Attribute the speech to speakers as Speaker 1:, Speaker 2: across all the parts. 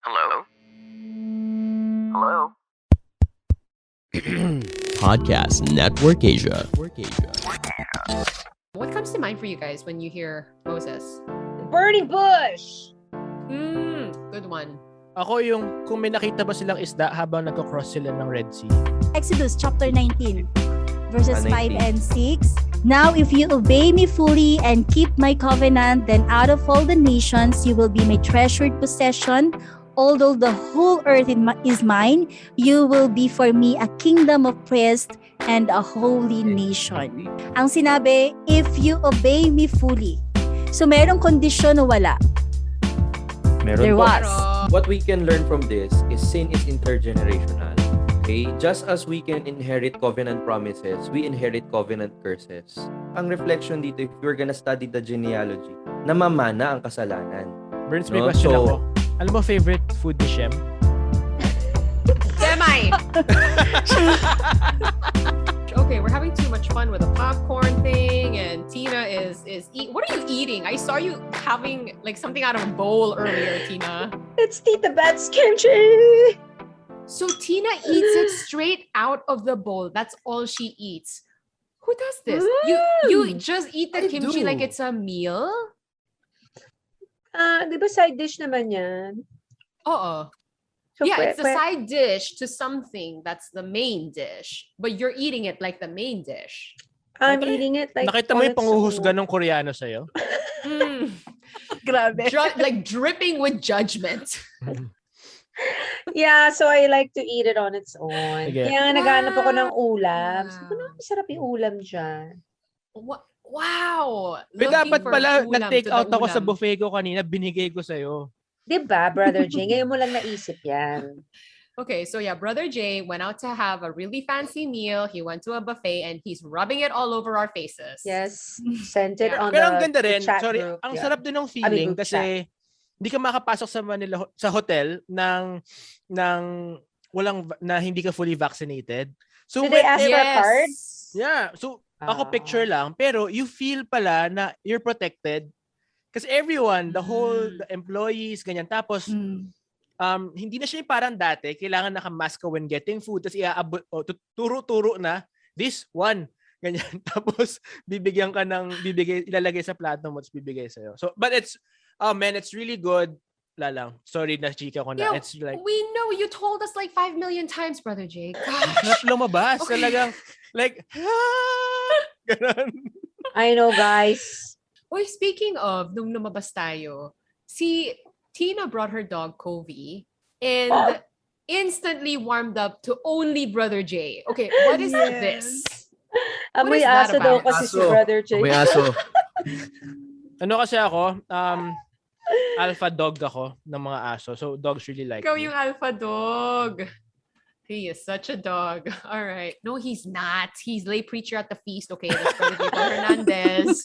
Speaker 1: Hello? Hello?
Speaker 2: Podcast Network Asia.
Speaker 3: What comes to mind for you guys when you hear Moses?
Speaker 4: Burning bush!
Speaker 3: Good one.
Speaker 5: Ako yung kung may nakita ba silang isda habang nagko-cross sila ng Red Sea.
Speaker 6: Exodus chapter 19, verses 5
Speaker 2: 19.
Speaker 6: and 6. Now if you obey me fully and keep my covenant, then out of all the nations you will be my treasured possession. Although the whole earth is mine, you will be for me a kingdom of priests and a holy nation. Ang sinabi, if you obey me fully. So merong kondisyon o wala?
Speaker 7: Meron
Speaker 6: There
Speaker 7: po.
Speaker 6: was.
Speaker 7: What we can learn from this is sin is intergenerational. Okay? Just as we can inherit covenant promises, we inherit covenant curses. Ang reflection dito, if you're gonna study the genealogy, namamana ang kasalanan.
Speaker 5: Burns, may
Speaker 7: No?
Speaker 5: question
Speaker 7: So-
Speaker 5: ako. Alam mo favorite food ni Shem?
Speaker 3: Semi! Okay, we're having too much fun with the popcorn thing, and Tina is what are you eating? I saw you having like something out of a bowl earlier, Tina.
Speaker 4: It's Tita Bet's kimchi!
Speaker 3: So Tina eats it straight out of the bowl. That's all she eats. Who does this? You just eat the
Speaker 7: I
Speaker 3: kimchi
Speaker 7: do.
Speaker 3: like it's a meal?
Speaker 4: Di ba side dish naman yan?
Speaker 3: Uh-oh.
Speaker 4: So,
Speaker 3: Yeah, it's the side dish to something that's the main dish. But you're eating it like the main dish.
Speaker 4: I'm eating it like
Speaker 5: Nakita mo
Speaker 4: on
Speaker 5: yung
Speaker 4: its
Speaker 5: panguhusga
Speaker 4: own.
Speaker 5: ng Koreano sa'yo?
Speaker 6: Grabe.
Speaker 3: Like dripping with judgment.
Speaker 4: Yeah, so I like to eat it on its own.
Speaker 5: Sige.
Speaker 4: Kaya nga naghanap ako ng ulam.
Speaker 3: Wow.
Speaker 4: Sabi ko na, masarap yung ulam dyan.
Speaker 3: Wow!
Speaker 5: Pero
Speaker 3: Looking
Speaker 5: dapat
Speaker 3: for
Speaker 5: pala
Speaker 3: ulam
Speaker 5: nag-take
Speaker 3: to the
Speaker 5: out ako sa
Speaker 3: ulam.
Speaker 5: buffet ko kanina, binigay ko sa'yo.
Speaker 4: Diba, Brother Jay? Ngayon mo lang naisip yan.
Speaker 3: Okay, so yeah, Brother Jay went out to have a really fancy meal. He went to a buffet and he's rubbing it all over our faces.
Speaker 4: Yes, sent it
Speaker 3: Yeah.
Speaker 4: on
Speaker 5: Pero
Speaker 4: the,
Speaker 5: ang ganda
Speaker 4: the
Speaker 5: rin,
Speaker 4: chat
Speaker 5: sorry,
Speaker 4: group.
Speaker 5: ang
Speaker 4: Yeah.
Speaker 5: sarap din ng feeling
Speaker 4: group
Speaker 5: kasi hindi ka makapasok sa Manila sa hotel ng walang na hindi ka fully vaccinated. So
Speaker 4: Did they ask for a
Speaker 3: Yes.
Speaker 4: card?
Speaker 5: Yeah, so ako
Speaker 4: Ah.
Speaker 5: picture lang, pero you feel pala na you're protected. Kasi everyone, the whole the employees, ganyan. Tapos, hindi na siya yung parang dati, kailangan naka-mask ka when getting food, tapos iaabot, turo-turo na, this one, ganyan. Tapos, ilalagay sa plato mo, tapos bibigay sa'yo. So, but it's, oh man, it's really good. Lalang. Sorry na chika ko na.
Speaker 3: Yeah,
Speaker 5: It's like,
Speaker 3: we know you told us like 5 million times, Brother Jay.
Speaker 5: sarap
Speaker 3: Gosh.
Speaker 5: lumabas.
Speaker 3: Okay.
Speaker 5: Talagang, like, ganon.
Speaker 4: I know, guys.
Speaker 3: Uy, speaking of, nung lumabas tayo, si Tina brought her dog, Covey, and instantly warmed up to only Brother Jay. Okay, what is
Speaker 6: Yes.
Speaker 3: this?
Speaker 4: Amoy
Speaker 3: is that
Speaker 4: aso daw
Speaker 3: about?
Speaker 4: kasi si
Speaker 7: Aso.
Speaker 4: Brother Jay.
Speaker 7: May aso.
Speaker 5: Ano kasi ako, alpha dog ako ng mga aso. So, dogs really like
Speaker 3: Ikaw
Speaker 5: me.
Speaker 3: yung alpha dog. He is such a dog. All right. No, he's not. He's lay preacher at the feast. Okay, that's Brother Jay Hernandez.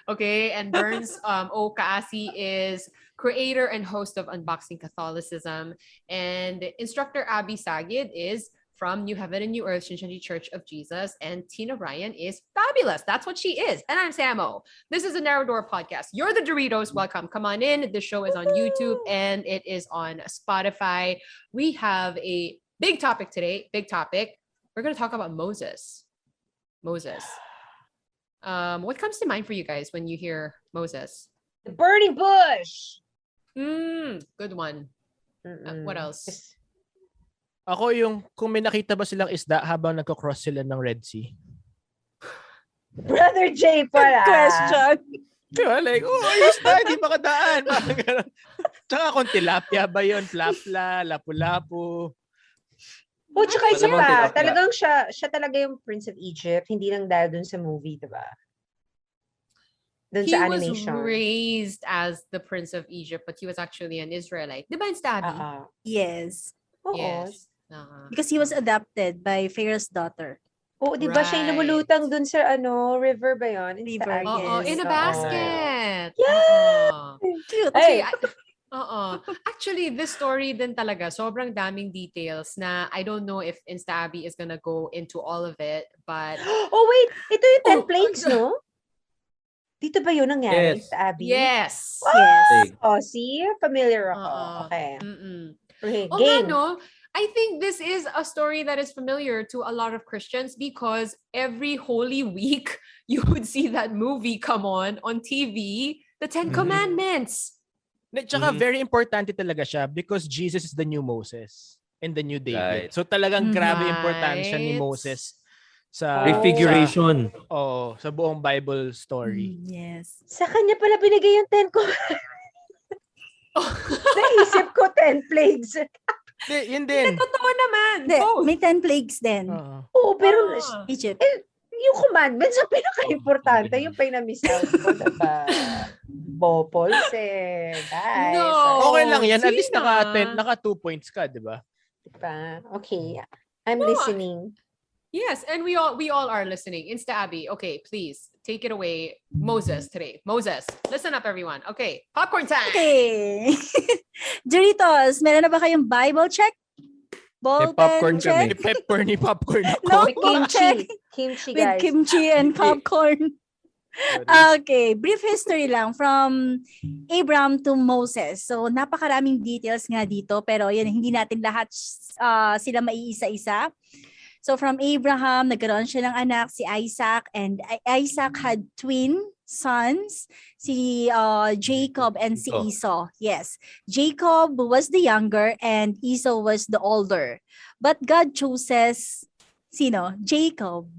Speaker 3: Okay, and Burns Kaasi is creator and host of Unboxing Catholicism. And instructor Abby Sagid is from New Heaven and New Earth, Shincheonji Church of Jesus. And Tina Ryan is fabulous. That's what she is. And I'm Samo. This is a Narrow Door podcast. You're the Doritos. Welcome. Come on in. The show is on YouTube and it is on Spotify. We have a big topic today. Big topic. We're going to talk about Moses. Moses. What comes to mind for you guys when you hear Moses?
Speaker 4: The burning bush!
Speaker 3: Good one. What else?
Speaker 5: Ako yung, kung may nakita ba silang isda habang nagko-cross sila ng Red Sea.
Speaker 4: Brother Jay pala.
Speaker 6: Question.
Speaker 5: Diba? Like, isda, hindi makadaan. Parang ganun. Tsaka kung tilapia ba yun? Plapla, lapu-lapu.
Speaker 4: Oh, tsaka isa
Speaker 7: Malamang
Speaker 4: pa,
Speaker 7: tilapia.
Speaker 4: talagang siya talaga yung Prince of Egypt, hindi lang dahil dun sa movie, diba? Dun
Speaker 3: He
Speaker 4: sa
Speaker 3: was
Speaker 4: animation.
Speaker 3: raised as the Prince of Egypt, but he was actually an Israelite. Diba in Stabby?
Speaker 6: Yes.
Speaker 4: Oo.
Speaker 3: Yes.
Speaker 6: Because he was adopted by Pharaoh's daughter.
Speaker 4: Oo, di ba siya yung lumulutang dun sa river ba yun?
Speaker 6: River,
Speaker 4: Sa
Speaker 3: Oh,
Speaker 6: Yes.
Speaker 3: in a
Speaker 4: Oo.
Speaker 3: basket.
Speaker 4: Yeah.
Speaker 3: Oo.
Speaker 6: Cute.
Speaker 4: Ay,
Speaker 3: Actually, this story din talaga, sobrang daming details na I don't know if Instabi is gonna go into all of it, but
Speaker 4: oh wait, ito yung 10
Speaker 3: Oh,
Speaker 4: plagues, no? Dito ba yun nangyari
Speaker 7: Yes.
Speaker 4: sa Abby?
Speaker 3: yes.
Speaker 6: Yes.
Speaker 4: Oh, see? Familiar ako.
Speaker 3: Oo.
Speaker 4: Okay.
Speaker 3: Mm-mm.
Speaker 4: Okay,
Speaker 3: Oh, nga,
Speaker 4: game.
Speaker 3: no? I think this is a story that is familiar to a lot of Christians because every Holy Week, you would see that movie come on TV, the Ten Commandments.
Speaker 5: Tsaka very importante talaga siya because Jesus is the new Moses and the new David.
Speaker 7: Right.
Speaker 5: So talagang grabe
Speaker 3: Right.
Speaker 5: importansya ni Moses sa
Speaker 7: Prefiguration.
Speaker 5: sa buong Bible story.
Speaker 6: Yes.
Speaker 4: Sa kanya pala binigay yung 10 ko. Naisip ko 10 plagues.
Speaker 5: Yun din.
Speaker 3: Totoo naman.
Speaker 6: Hindi,
Speaker 3: Both.
Speaker 6: may 10 plagues din.
Speaker 4: Oo, pero
Speaker 6: Egypt.
Speaker 4: yung commandments ang pinaka-importante, yung pa yung na-miss out ko, diba? Bopols guys.
Speaker 3: No.
Speaker 5: Okay lang yan. At least
Speaker 3: Sina?
Speaker 5: naka 2 points ka, di ba?
Speaker 4: Diba? Okay. I'm
Speaker 3: No,
Speaker 4: listening.
Speaker 3: Yes, and we all are listening. Insta Abby, okay, please take it away. Moses today. Moses, listen up, everyone. Okay, popcorn time.
Speaker 6: Okay. Doritos, meron na ba kayong Bible check? Ball
Speaker 7: popcorn
Speaker 6: pen check?
Speaker 7: kami.
Speaker 5: Popcorn ako.
Speaker 6: No,
Speaker 4: With kimchi.
Speaker 6: check.
Speaker 4: Kimchi,
Speaker 6: With
Speaker 4: guys.
Speaker 6: kimchi and popcorn. Okay, brief history lang from Abraham to Moses. So napakaraming details nga dito pero yun hindi natin lahat sila maiisa-isa. So from Abraham, nagkaroon siya ng anak si Isaac and Isaac had twin sons, si Jacob and si Esau. Yes, Jacob was the younger and Esau was the older. But God chooses sino? Jacob.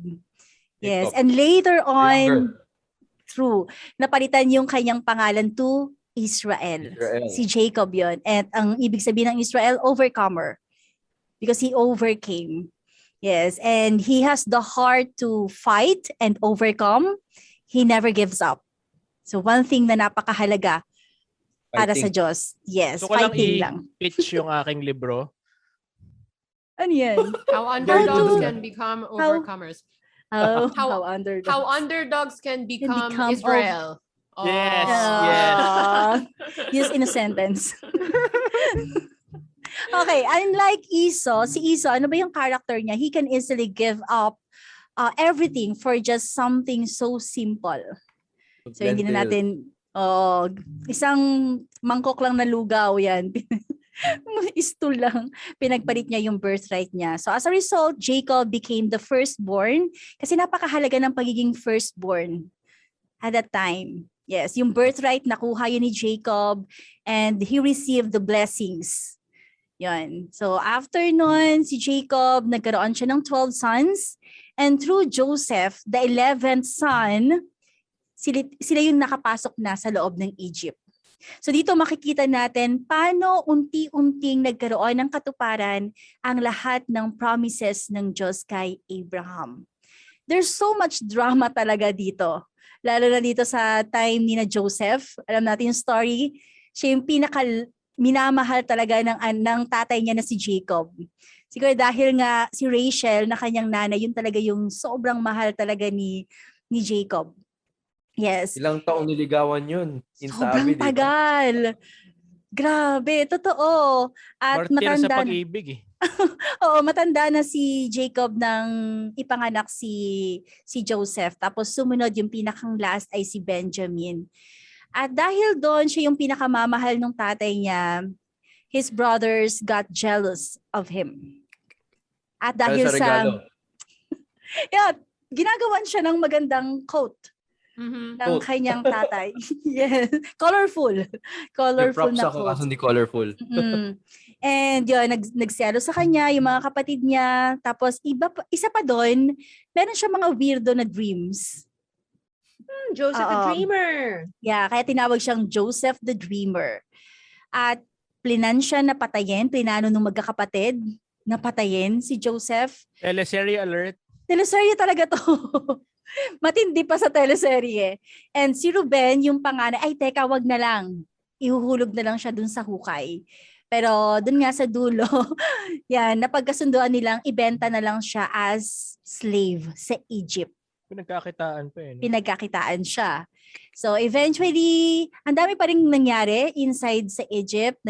Speaker 6: Yes,
Speaker 7: Jacob.
Speaker 6: and later on,
Speaker 7: Younger.
Speaker 6: true, napalitan yung kanyang pangalan to Israel. Si Jacob yon. And ang ibig sabihin ng Israel, overcomer. Because he overcame. Yes, and he has the heart to fight and overcome. He never gives up. So one thing na napakahalaga para sa Diyos. Yes,
Speaker 5: So ko lang
Speaker 6: fighting lang.
Speaker 5: i-pitch yung aking libro.
Speaker 6: Ano yan?
Speaker 3: How underdogs
Speaker 6: to-
Speaker 3: can become overcomers.
Speaker 6: Oh,
Speaker 3: How-
Speaker 6: how underdogs.
Speaker 3: How underdogs can become
Speaker 6: become
Speaker 3: Israel.
Speaker 5: Yes,
Speaker 3: Oh.
Speaker 5: yes.
Speaker 6: Use in a sentence. Okay, unlike Esau, si Esau, ano ba yung character niya? He can easily give up everything for just something so simple. So hindi na natin, isang mangkok lang na lugaw yan. Stool lang. Pinagpalit niya yung birthright niya. So as a result, Jacob became the firstborn kasi napakahalaga ng pagiging firstborn at that time. Yes, yung birthright nakuha yun ni Jacob and he received the blessings. Yan. So after nun, si Jacob, nagkaroon siya ng 12 sons and through Joseph, the 11th son, sila yung nakapasok na sa loob ng Egypt. So dito makikita natin paano unti-unting nagkaroon ng katuparan ang lahat ng promises ng Diyos kay Abraham. There's so much drama talaga dito. Lalo na dito sa time ni na Joseph. Alam natin yung story. Siya yung minamahal talaga ng tatay niya na si Jacob. Siguro dahil nga si Rachel na kanyang nanay, yun talaga yung sobrang mahal talaga ni Jacob. Yes.
Speaker 7: Ilang taong niligawan yun?
Speaker 6: Sobrang tagal. Grabe, totoo. At
Speaker 5: Martir sa
Speaker 6: matanda
Speaker 5: pag-ibig eh.
Speaker 6: Oo, matanda na si Jacob nang ipanganak si Joseph. Tapos sumunod yung pinakang last ay si Benjamin. At dahil doon siya yung pinakamamahal ng tatay niya, his brothers got jealous of him. At dahil
Speaker 7: Sa regalo.
Speaker 6: ginagawan siya ng magandang coat ng kanyang tatay. Yes, colorful. Colorful
Speaker 7: Props
Speaker 6: na
Speaker 7: ako
Speaker 6: coat.
Speaker 7: kasi hindi colorful.
Speaker 6: And yun, nagselo sa kanya, yung mga kapatid niya. Tapos isa pa doon, meron siya mga weirdo na dreams.
Speaker 4: Joseph the Dreamer.
Speaker 6: Yeah, kaya tinawag siyang Joseph the Dreamer. At plinan siya na patayin, plinano ng magkakapatid na patayin si Joseph.
Speaker 5: Teleserye alert.
Speaker 6: Teleserye talaga to. Matindi pa sa teleserye. And si Ruben, yung panganay, ay teka, wag na lang. Ihuhulog na lang siya dun sa hukay. Pero dun nga sa dulo, yan, napagkasunduan nilang ibenta na lang siya as slave sa Egypt.
Speaker 5: Pinagkakitaan pa eh.
Speaker 6: Pinagkakitaan siya. So eventually, ang dami pa rin nangyari inside sa Egypt.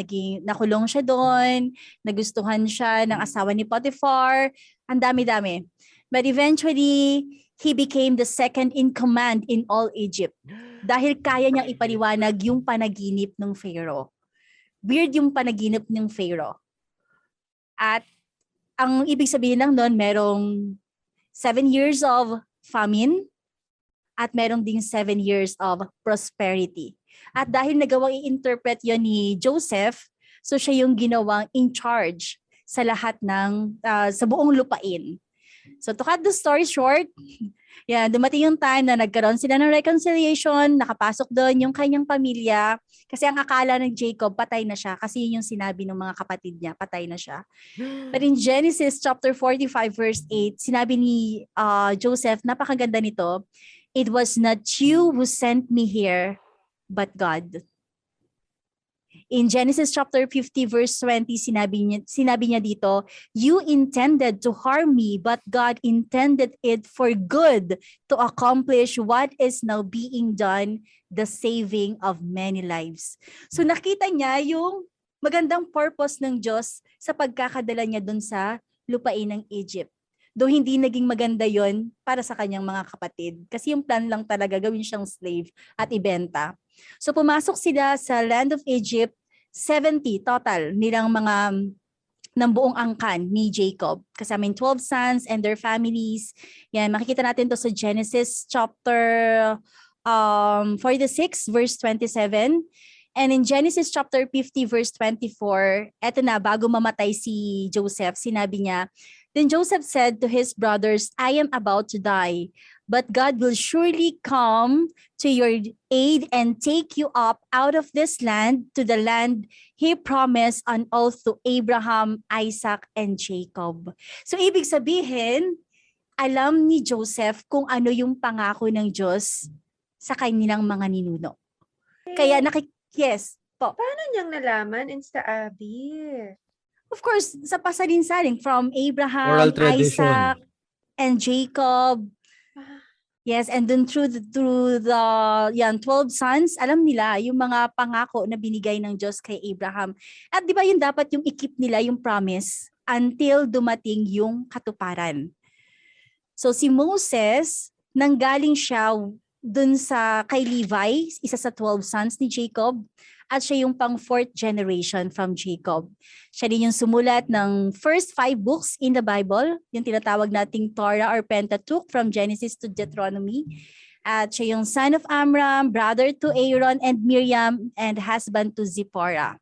Speaker 6: Nakulong siya doon, nagustuhan siya ng asawa ni Potiphar, ang dami-dami. But eventually, he became the second in command in all Egypt dahil kaya niyang ipaliwanag yung panaginip ng Pharaoh. Weird yung panaginip ng Pharaoh. At ang ibig sabihin lang doon, merong 7 years of famine at merong ding 7 years of prosperity. At dahil nagawang i-interpret yon ni Joseph, so siya yung ginawang in charge sa lahat ng, sa buong lupain. So to cut the story short, yan, dumating yung time na nagkaroon sila ng reconciliation, nakapasok doon yung kanyang pamilya, kasi ang akala ng Jacob, patay na siya, kasi yun yung sinabi ng mga kapatid niya, patay na siya. But in Genesis chapter 45 verse 8, sinabi ni Joseph, napakaganda nito, "It was not you who sent me here, but God." In Genesis chapter 50 verse 20, sinabi niya dito, "You intended to harm me, but God intended it for good to accomplish what is now being done, the saving of many lives." So nakita niya yung magandang purpose ng Diyos sa pagkakadala niya dun sa lupain ng Egypt. Though hindi naging maganda yon para sa kanyang mga kapatid. Kasi yung plan lang talaga, gawin siyang slave at ibenta. So pumasok sila sa land of Egypt, 70 total nilang mga ng buong angkan ni Jacob. Kasama yung 12 sons and their families. Yan, makikita natin to sa Genesis chapter 46 verse 27. And in Genesis chapter 50 verse 24, eto na, bago mamatay si Joseph, sinabi niya, "Then Joseph said to his brothers, I am about to die, but God will surely come to your aid and take you up out of this land to the land He promised on oath to Abraham, Isaac, and Jacob." So ibig sabihin, alam ni Joseph kung ano yung pangako ng Diyos sa kanilang mga ninuno. Kaya yes po.
Speaker 4: Paano niyang nalaman, Insta-Abby?
Speaker 6: Of course, sa pasalin-saling from Abraham,
Speaker 7: Oral tradition.
Speaker 6: Isaac, and Jacob. Yes, and then through the 12 sons, alam nila yung mga pangako na binigay ng Diyos kay Abraham. At di ba yun dapat yung i-keep nila yung promise until dumating yung katuparan. So si Moses, nanggaling siya dun sa kay Levi, isa sa 12 sons ni Jacob, at siya yung pang 4th generation from Jacob. Siya din yung sumulat ng first 5 books in the Bible, yung tinatawag nating Torah or Pentateuch from Genesis to Deuteronomy. At siya yung son of Amram, brother to Aaron and Miriam, and husband to Zipporah.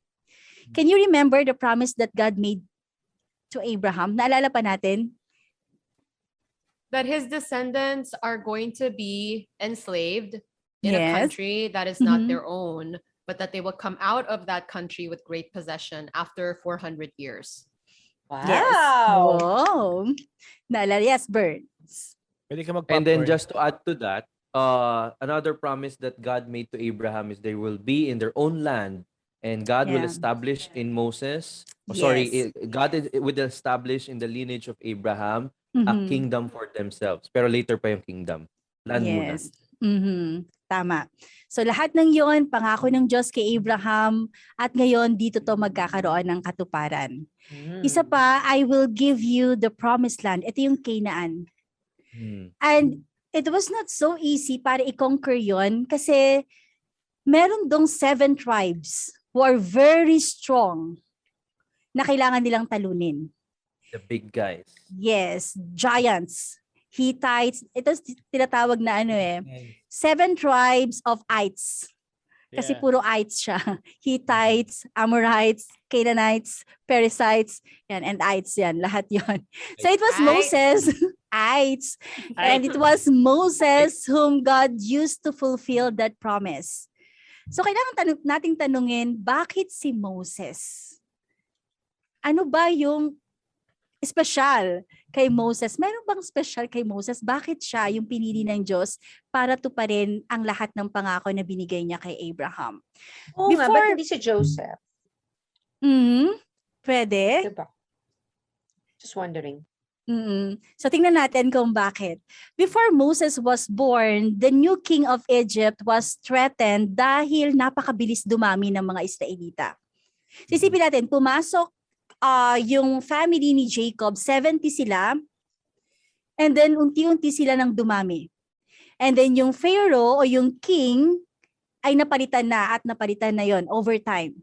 Speaker 6: Can you remember the promise that God made to Abraham? Naalala pa natin?
Speaker 3: That his descendants are going to be enslaved in a
Speaker 6: Yes.
Speaker 3: country that is not
Speaker 6: Mhm.
Speaker 3: their own, but that they will come out of that country with great possession after 400 years.
Speaker 4: Wow!
Speaker 6: Yes. Wow. Naalala, yes, Burns.
Speaker 5: Pwede ka mag-popcorn.
Speaker 7: And then just to add to that, another promise that God made to Abraham is they will be in their own land, and God will
Speaker 6: Yeah.
Speaker 7: establish in Moses,
Speaker 6: Yes.
Speaker 7: God will establish in the lineage of Abraham a
Speaker 6: Mhm.
Speaker 7: kingdom for themselves. Pero later pa yung kingdom. Land muna.
Speaker 6: Yes. Mhm. Tama. So lahat ng yon pangako ng Diyos kay Abraham, at ngayon dito to magkakaroon ng katuparan. Isa pa, "I will give you the promised land." Ito yung Canaan. And it was not so easy para i-conquer yon kasi meron dong 7 tribes who are very strong na kailangan nilang talunin.
Speaker 7: The big guys.
Speaker 6: Yes, giants, Hittites, ito tinatawag na 7 tribes of ites. Kasi
Speaker 5: Yeah.
Speaker 6: puro ites siya. Hittites, Amorites, Canaanites, Perizzites, yan, and ites yan, lahat yon. So it was
Speaker 3: Ites.
Speaker 6: Moses, ites, and it was Moses whom God used to fulfill that promise. So kailangan nating tanungin, bakit si Moses? Ano ba yung special kay Moses? Meron bang special kay Moses? Bakit siya yung pinili ng Diyos para tuparin ang lahat ng pangako na binigay niya kay Abraham?
Speaker 4: Oo nga,
Speaker 6: Before-
Speaker 4: ba't hindi si Joseph?
Speaker 6: Pwede?
Speaker 4: Diba? Just wondering.
Speaker 6: So tingnan natin kung bakit. Before Moses was born, the new king of Egypt was threatened dahil napakabilis dumami ng mga Israelita. Sisipin natin, pumasok yung family ni Jacob, 70 sila, and then unti-unti sila nang dumami. And then yung Pharaoh o yung king ay napalitan na yon over time.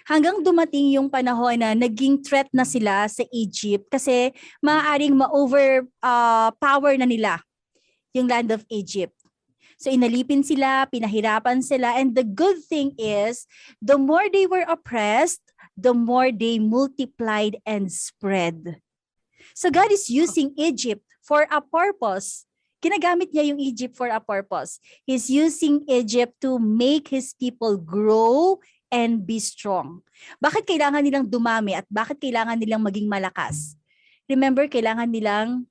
Speaker 6: Hanggang dumating yung panahon na naging threat na sila sa Egypt kasi maaaring ma-overpower na nila yung land of Egypt. So inalipin sila, pinahirapan sila, and the good thing is, the more they were oppressed, the more they multiplied and spread. So God is using Egypt for a purpose. Ginagamit niya yung Egypt for a purpose. He's using Egypt to make His people grow and be strong. Bakit kailangan nilang dumami at bakit kailangan nilang maging malakas? Remember, kailangan nilang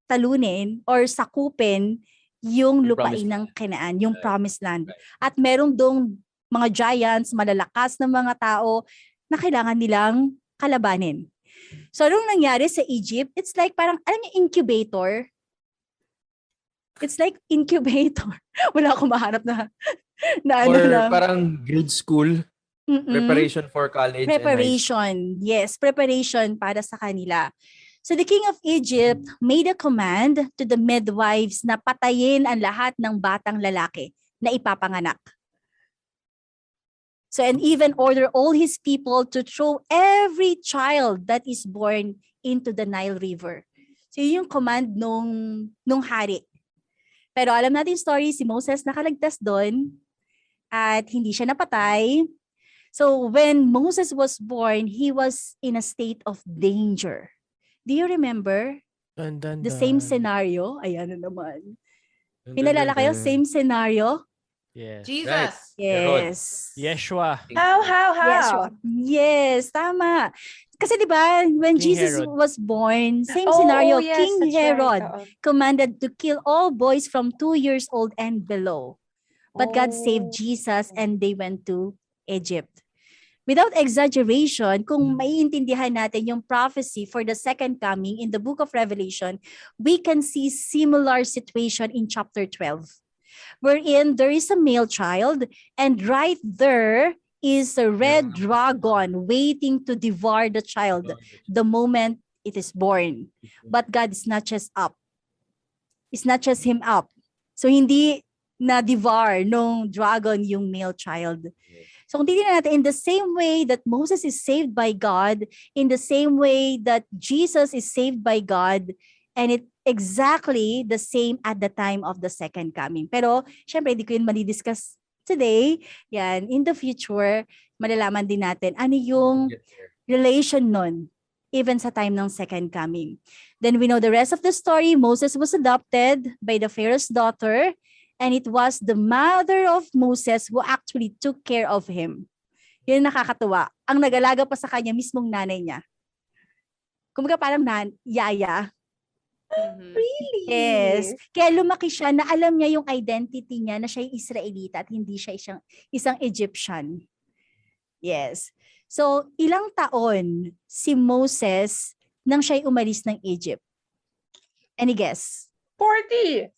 Speaker 6: talunin or sakupin yung lupain ng Canaan, yung promised land. At merong dong mga giants, malalakas na mga tao na kailangan nilang kalabanin. So, anong nangyari sa Egypt? It's like parang, alam niyo, incubator? It's like incubator. Wala akong mahanap na
Speaker 7: Or
Speaker 6: na.
Speaker 7: parang grade school, preparation for college.
Speaker 6: Preparation. Yes, preparation para sa kanila. So the king of Egypt made a command to the midwives na patayin ang lahat ng batang lalaki na ipapanganak. So and even order all his people to throw every child that is born into the Nile River. So yun yung command nung hari. Pero alam natin yung story, si Moses nakalagtas doon at hindi siya napatay. So when Moses was born, he was in a state of danger. Do you remember the same scenario? Ayan na naman. Pinalala kayo, same scenario?
Speaker 5: Yes.
Speaker 3: Jesus.
Speaker 7: Right.
Speaker 6: Yes.
Speaker 5: Yeshua.
Speaker 4: How?
Speaker 6: Yeshua. Yes, tama. Kasi di ba, when
Speaker 5: King
Speaker 6: Jesus
Speaker 5: Herod.
Speaker 6: was born, same scenario,
Speaker 4: yes,
Speaker 6: King
Speaker 4: that's
Speaker 6: Herod
Speaker 4: right.
Speaker 6: commanded to kill all boys from 2 years old and below. But God saved Jesus and they went to Egypt. Without exaggeration, kung maiintindihan natin yung prophecy for the second coming in the book of Revelation, we can see similar situation in chapter 12, wherein there is a male child and right there is a red dragon waiting to devour the child the moment it is born. But God is not just up. It's not just him up. So hindi na-devour nung dragon yung male child. So kung titignan natin, in the same way that Moses is saved by God, in the same way that Jesus is saved by God, and it exactly the same at the time of the second coming. Pero, syempre, hindi ko yun mali-discuss today. Yan, in the future, malalaman din natin ano yung relation nun, even sa time ng second coming. Then we know the rest of the story. Moses was adopted by the Pharaoh's daughter, and it was the mother of Moses who actually took care of him. Yun nakakatuwa. Ang nag-alaga pa sa kanya, mismong nanay niya. Kumbaga parang yaya.
Speaker 4: Really?
Speaker 6: Yes. Kaya lumaki siya na alam niya yung identity niya na siya yung Israelita at hindi siya isang Egyptian. Yes. So, ilang taon si Moses nang siya'y umalis ng Egypt? Any guess?
Speaker 4: 40.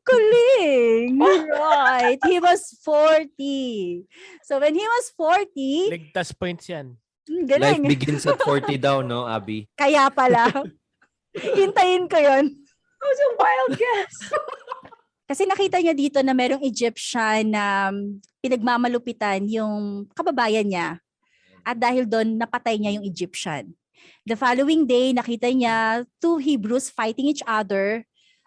Speaker 6: Galing! Right. He was 40. So when he was 40,
Speaker 5: Ligtas points yan.
Speaker 7: Life
Speaker 6: galing.
Speaker 7: begins at 40 daw, no, Abby?
Speaker 6: Kaya pala. Hintayin ko yun.
Speaker 4: That was a wild guess.
Speaker 6: Kasi nakita niya dito na merong Egyptian na pinagmamalupitan yung kababayan niya. At dahil doon, napatay niya yung Egyptian. The following day, nakita niya two Hebrews fighting each other.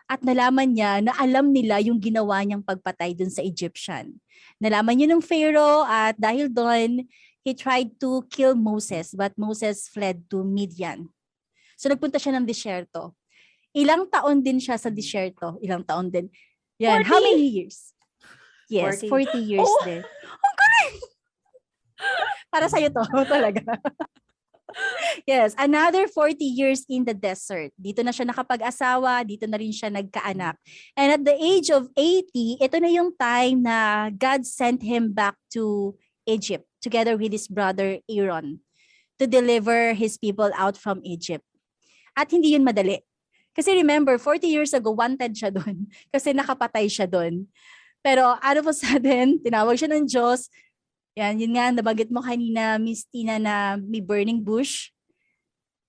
Speaker 6: At nalaman niya na alam nila yung ginawa niyang pagpatay dun sa Egyptian. Nalaman niya ng Pharaoh at dahil doon, he tried to kill Moses but Moses fled to Midian. So nagpunta siya ng disyerto. Ilang taon din siya sa disyerto. Ilang taon din. Yan.
Speaker 4: 40?
Speaker 6: How many years? Yes,
Speaker 4: 40.
Speaker 6: 40 years din. Ang galing! Para sa'yo to, talaga. Yes, another 40 years in the desert. Dito na siya nakapag-asawa, dito na rin siya nagkaanak. And at the age of 80, ito na yung time na God sent him back to Egypt together with his brother Aaron to deliver his people out from Egypt. At hindi yun madali. Kasi remember, 40 years ago, wanted siya doon kasi nakapatay siya doon. Pero out of a sudden, tinawag siya ng Diyos. Yan, yun nga, nabanggit mo kanina, Miss Tina, na may burning bush.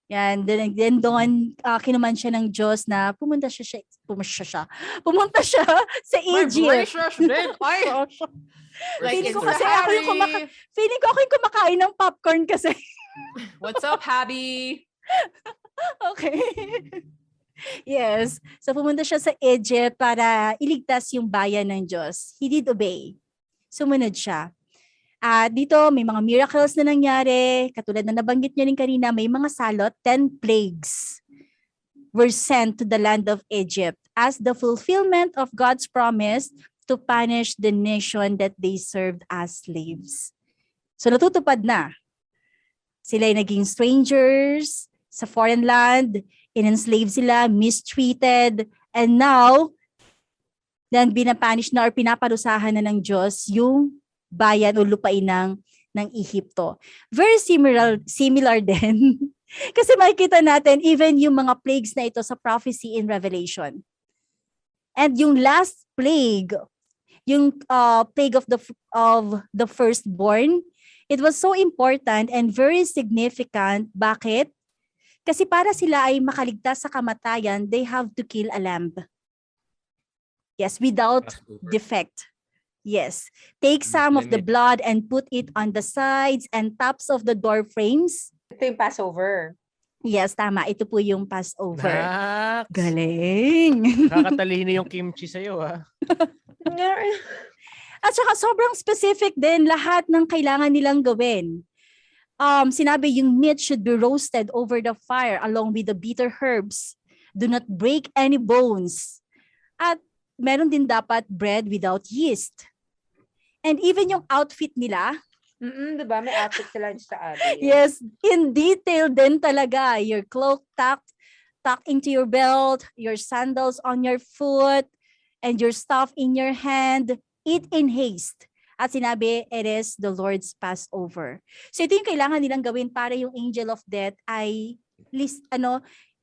Speaker 6: Yan, then doon kinuman siya ng Diyos na pumunta siya sa
Speaker 3: My
Speaker 6: Egypt.
Speaker 3: gracious, din. Ay! Like
Speaker 6: Feeling ko
Speaker 3: it's
Speaker 6: kasi
Speaker 3: Harry.
Speaker 6: feeling ko ako yung kumakain ng popcorn kasi.
Speaker 3: What's up, Habi?
Speaker 6: Okay. Yes. So pumunta siya sa Egypt para iligtas yung bayan ng Diyos. He did obey. Sumunod siya. At dito may mga miracles na nangyari. Katulad na nabanggit niyo rin kanina, may mga salot, 10 plagues were sent to the land of Egypt as the fulfillment of God's promise to punish the nation that they served as slaves. So natutupad na. Sila'y naging strangers sa foreign land, in-enslave sila, mistreated, and now, then binapanish na or pinaparusahan na ng Diyos yung bayan o lupain ng Ehipto. Very similar din. Kasi makikita natin even yung mga plagues na ito sa prophecy in Revelation. And yung last plague, yung plague of the firstborn, it was so important and very significant. Bakit? Kasi para sila ay makaligtas sa kamatayan, they have to kill a lamb. Yes, without defect. Yes. Take some of the blood and put it on the sides and tops of the door frames.
Speaker 4: Ito yung Passover.
Speaker 6: Yes, tama. Ito po yung Passover.
Speaker 5: Nax.
Speaker 6: Galing.
Speaker 5: Nakakatalino yung kimchi sa'yo, ha?
Speaker 6: At saka sobrang specific din lahat ng kailangan nilang gawin. Sinabi yung meat should be roasted over the fire along with the bitter herbs. Do not break any bones. At meron din dapat bread without yeast. And even yung outfit nila,
Speaker 4: Diba? May outfit sila sa atin.
Speaker 6: yes, in detail din talaga. Your cloak tucked into your belt, your sandals on your foot, and your staff in your hand. Eat in haste. At sinabi, it is the Lord's Passover. So ito yung kailangan nilang gawin para yung angel of death ay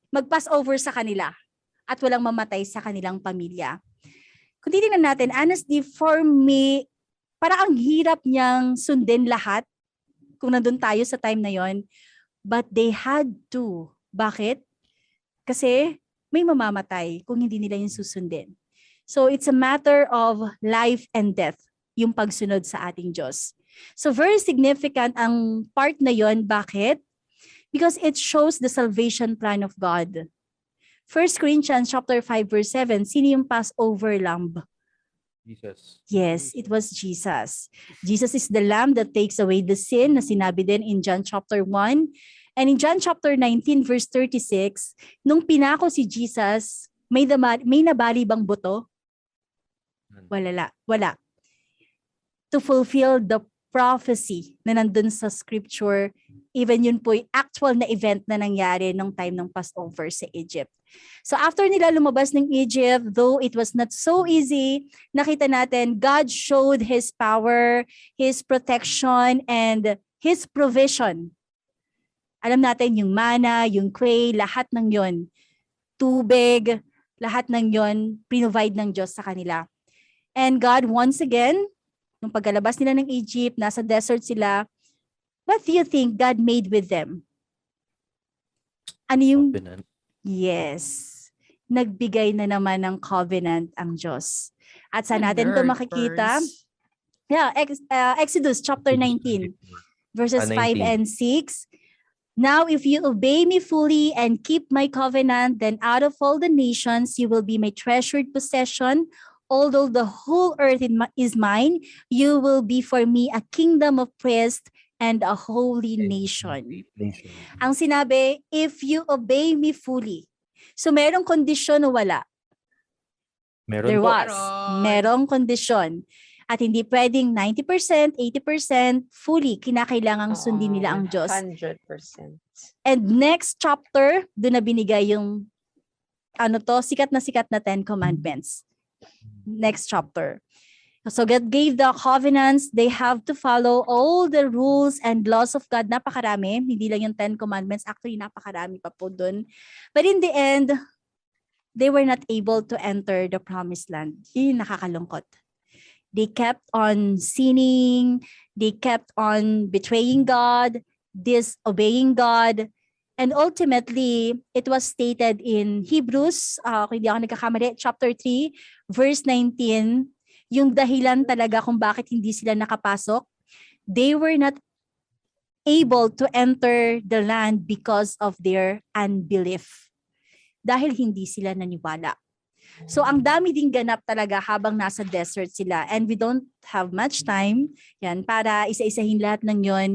Speaker 6: mag-Passover sa kanila at walang mamatay sa kanilang pamilya. Kung titingnan natin, honestly, for me, parang ang hirap niyang sundin lahat kung nandun tayo sa time na yon. But they had to. Bakit? Kasi may mamamatay kung hindi nila yung susundin. So it's a matter of life and death, yung pagsunod sa ating Diyos. So very significant ang part na yon. Bakit? Because it shows the salvation plan of God. 1 Corinthians chapter 5 verse 7, sino yung Passover lamb?
Speaker 7: Jesus.
Speaker 6: Yes, it was Jesus. Jesus is the lamb that takes away the sin na sinabi din in John chapter 1. And in John chapter 19 verse 36, nung pinako si Jesus, may nabali bang buto? Wala. To fulfill the prophecy na nandun sa scripture, even yun po yung actual na event na nangyari nung time ng Passover sa Egypt. So after nila lumabas ng Egypt, though it was not so easy, nakita natin God showed His power, His protection, and His provision. Alam natin yung manna, yung quail, lahat ng yon, tubig, lahat ng yon, provide ng Diyos sa kanila. And God once again, nung pagkalabas nila ng Egypt, nasa desert sila, what do you think God made with them? Ano yung...
Speaker 7: Covenant.
Speaker 6: Yes. Nagbigay na naman ng covenant ang Diyos. At saan natin ito makikita? Yeah, Exodus chapter 19, verses 5 and 6. Now, if you obey me fully and keep my covenant, then out of all the nations, you will be my treasured possession. Although the whole earth is mine, you will be for me a kingdom of priests and a holy nation. Ang sinabi, if you obey me fully. So merong kondisyon o wala? There was. Merong kondisyon. At hindi pwedeng 90%, 80% fully kinakailangang sundin nila ang Diyos.
Speaker 4: 100%.
Speaker 6: And next chapter, doon na binigay yung sikat na 10 commandments. Next chapter. So God gave the covenants. They have to follow all the rules and laws of God. Napakarami. Hindi lang yung 10 commandments. Actually, napakarami pa po dun. But in the end, they were not able to enter the promised land. Yun nakakalungkot. They kept on sinning. They kept on betraying God, disobeying God. And ultimately, it was stated in Hebrews, kung hindi ako nagkakamali, chapter 3, verse 19, yung dahilan talaga kung bakit hindi sila nakapasok. They were not able to enter the land because of their unbelief. Dahil hindi sila naniwala. So ang dami ding ganap talaga habang nasa desert sila, and we don't have much time yan para isa-isahin lahat ng yon.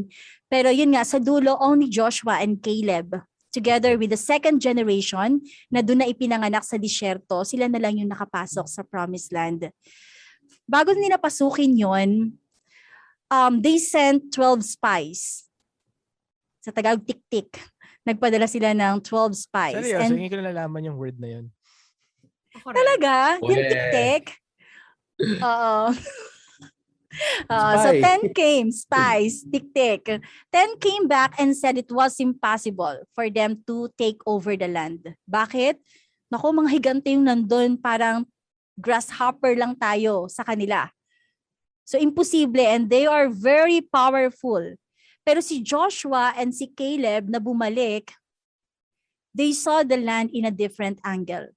Speaker 6: Pero yun nga, sa dulo, only Joshua and Caleb together with the second generation na doon na ipinanganak sa disyerto, sila na lang yung nakapasok sa promised land. Bago nila pasukin yon, they sent 12 spies. Sa Tagalog, tik-tik. Nagpadala sila ng 12 spies.
Speaker 5: Seryoso, hindi ko na nalaman yung word na yun.
Speaker 6: Talaga? Yung tik-tik? Oo. So 10 came, spies, tik-tik. 10 came back and said it was impossible for them to take over the land. Bakit? Naku, mga higante yung nandun, parang grasshopper lang tayo sa kanila. So imposible, and they are very powerful. Pero si Joshua and si Caleb na bumalik, they saw the land in a different angle.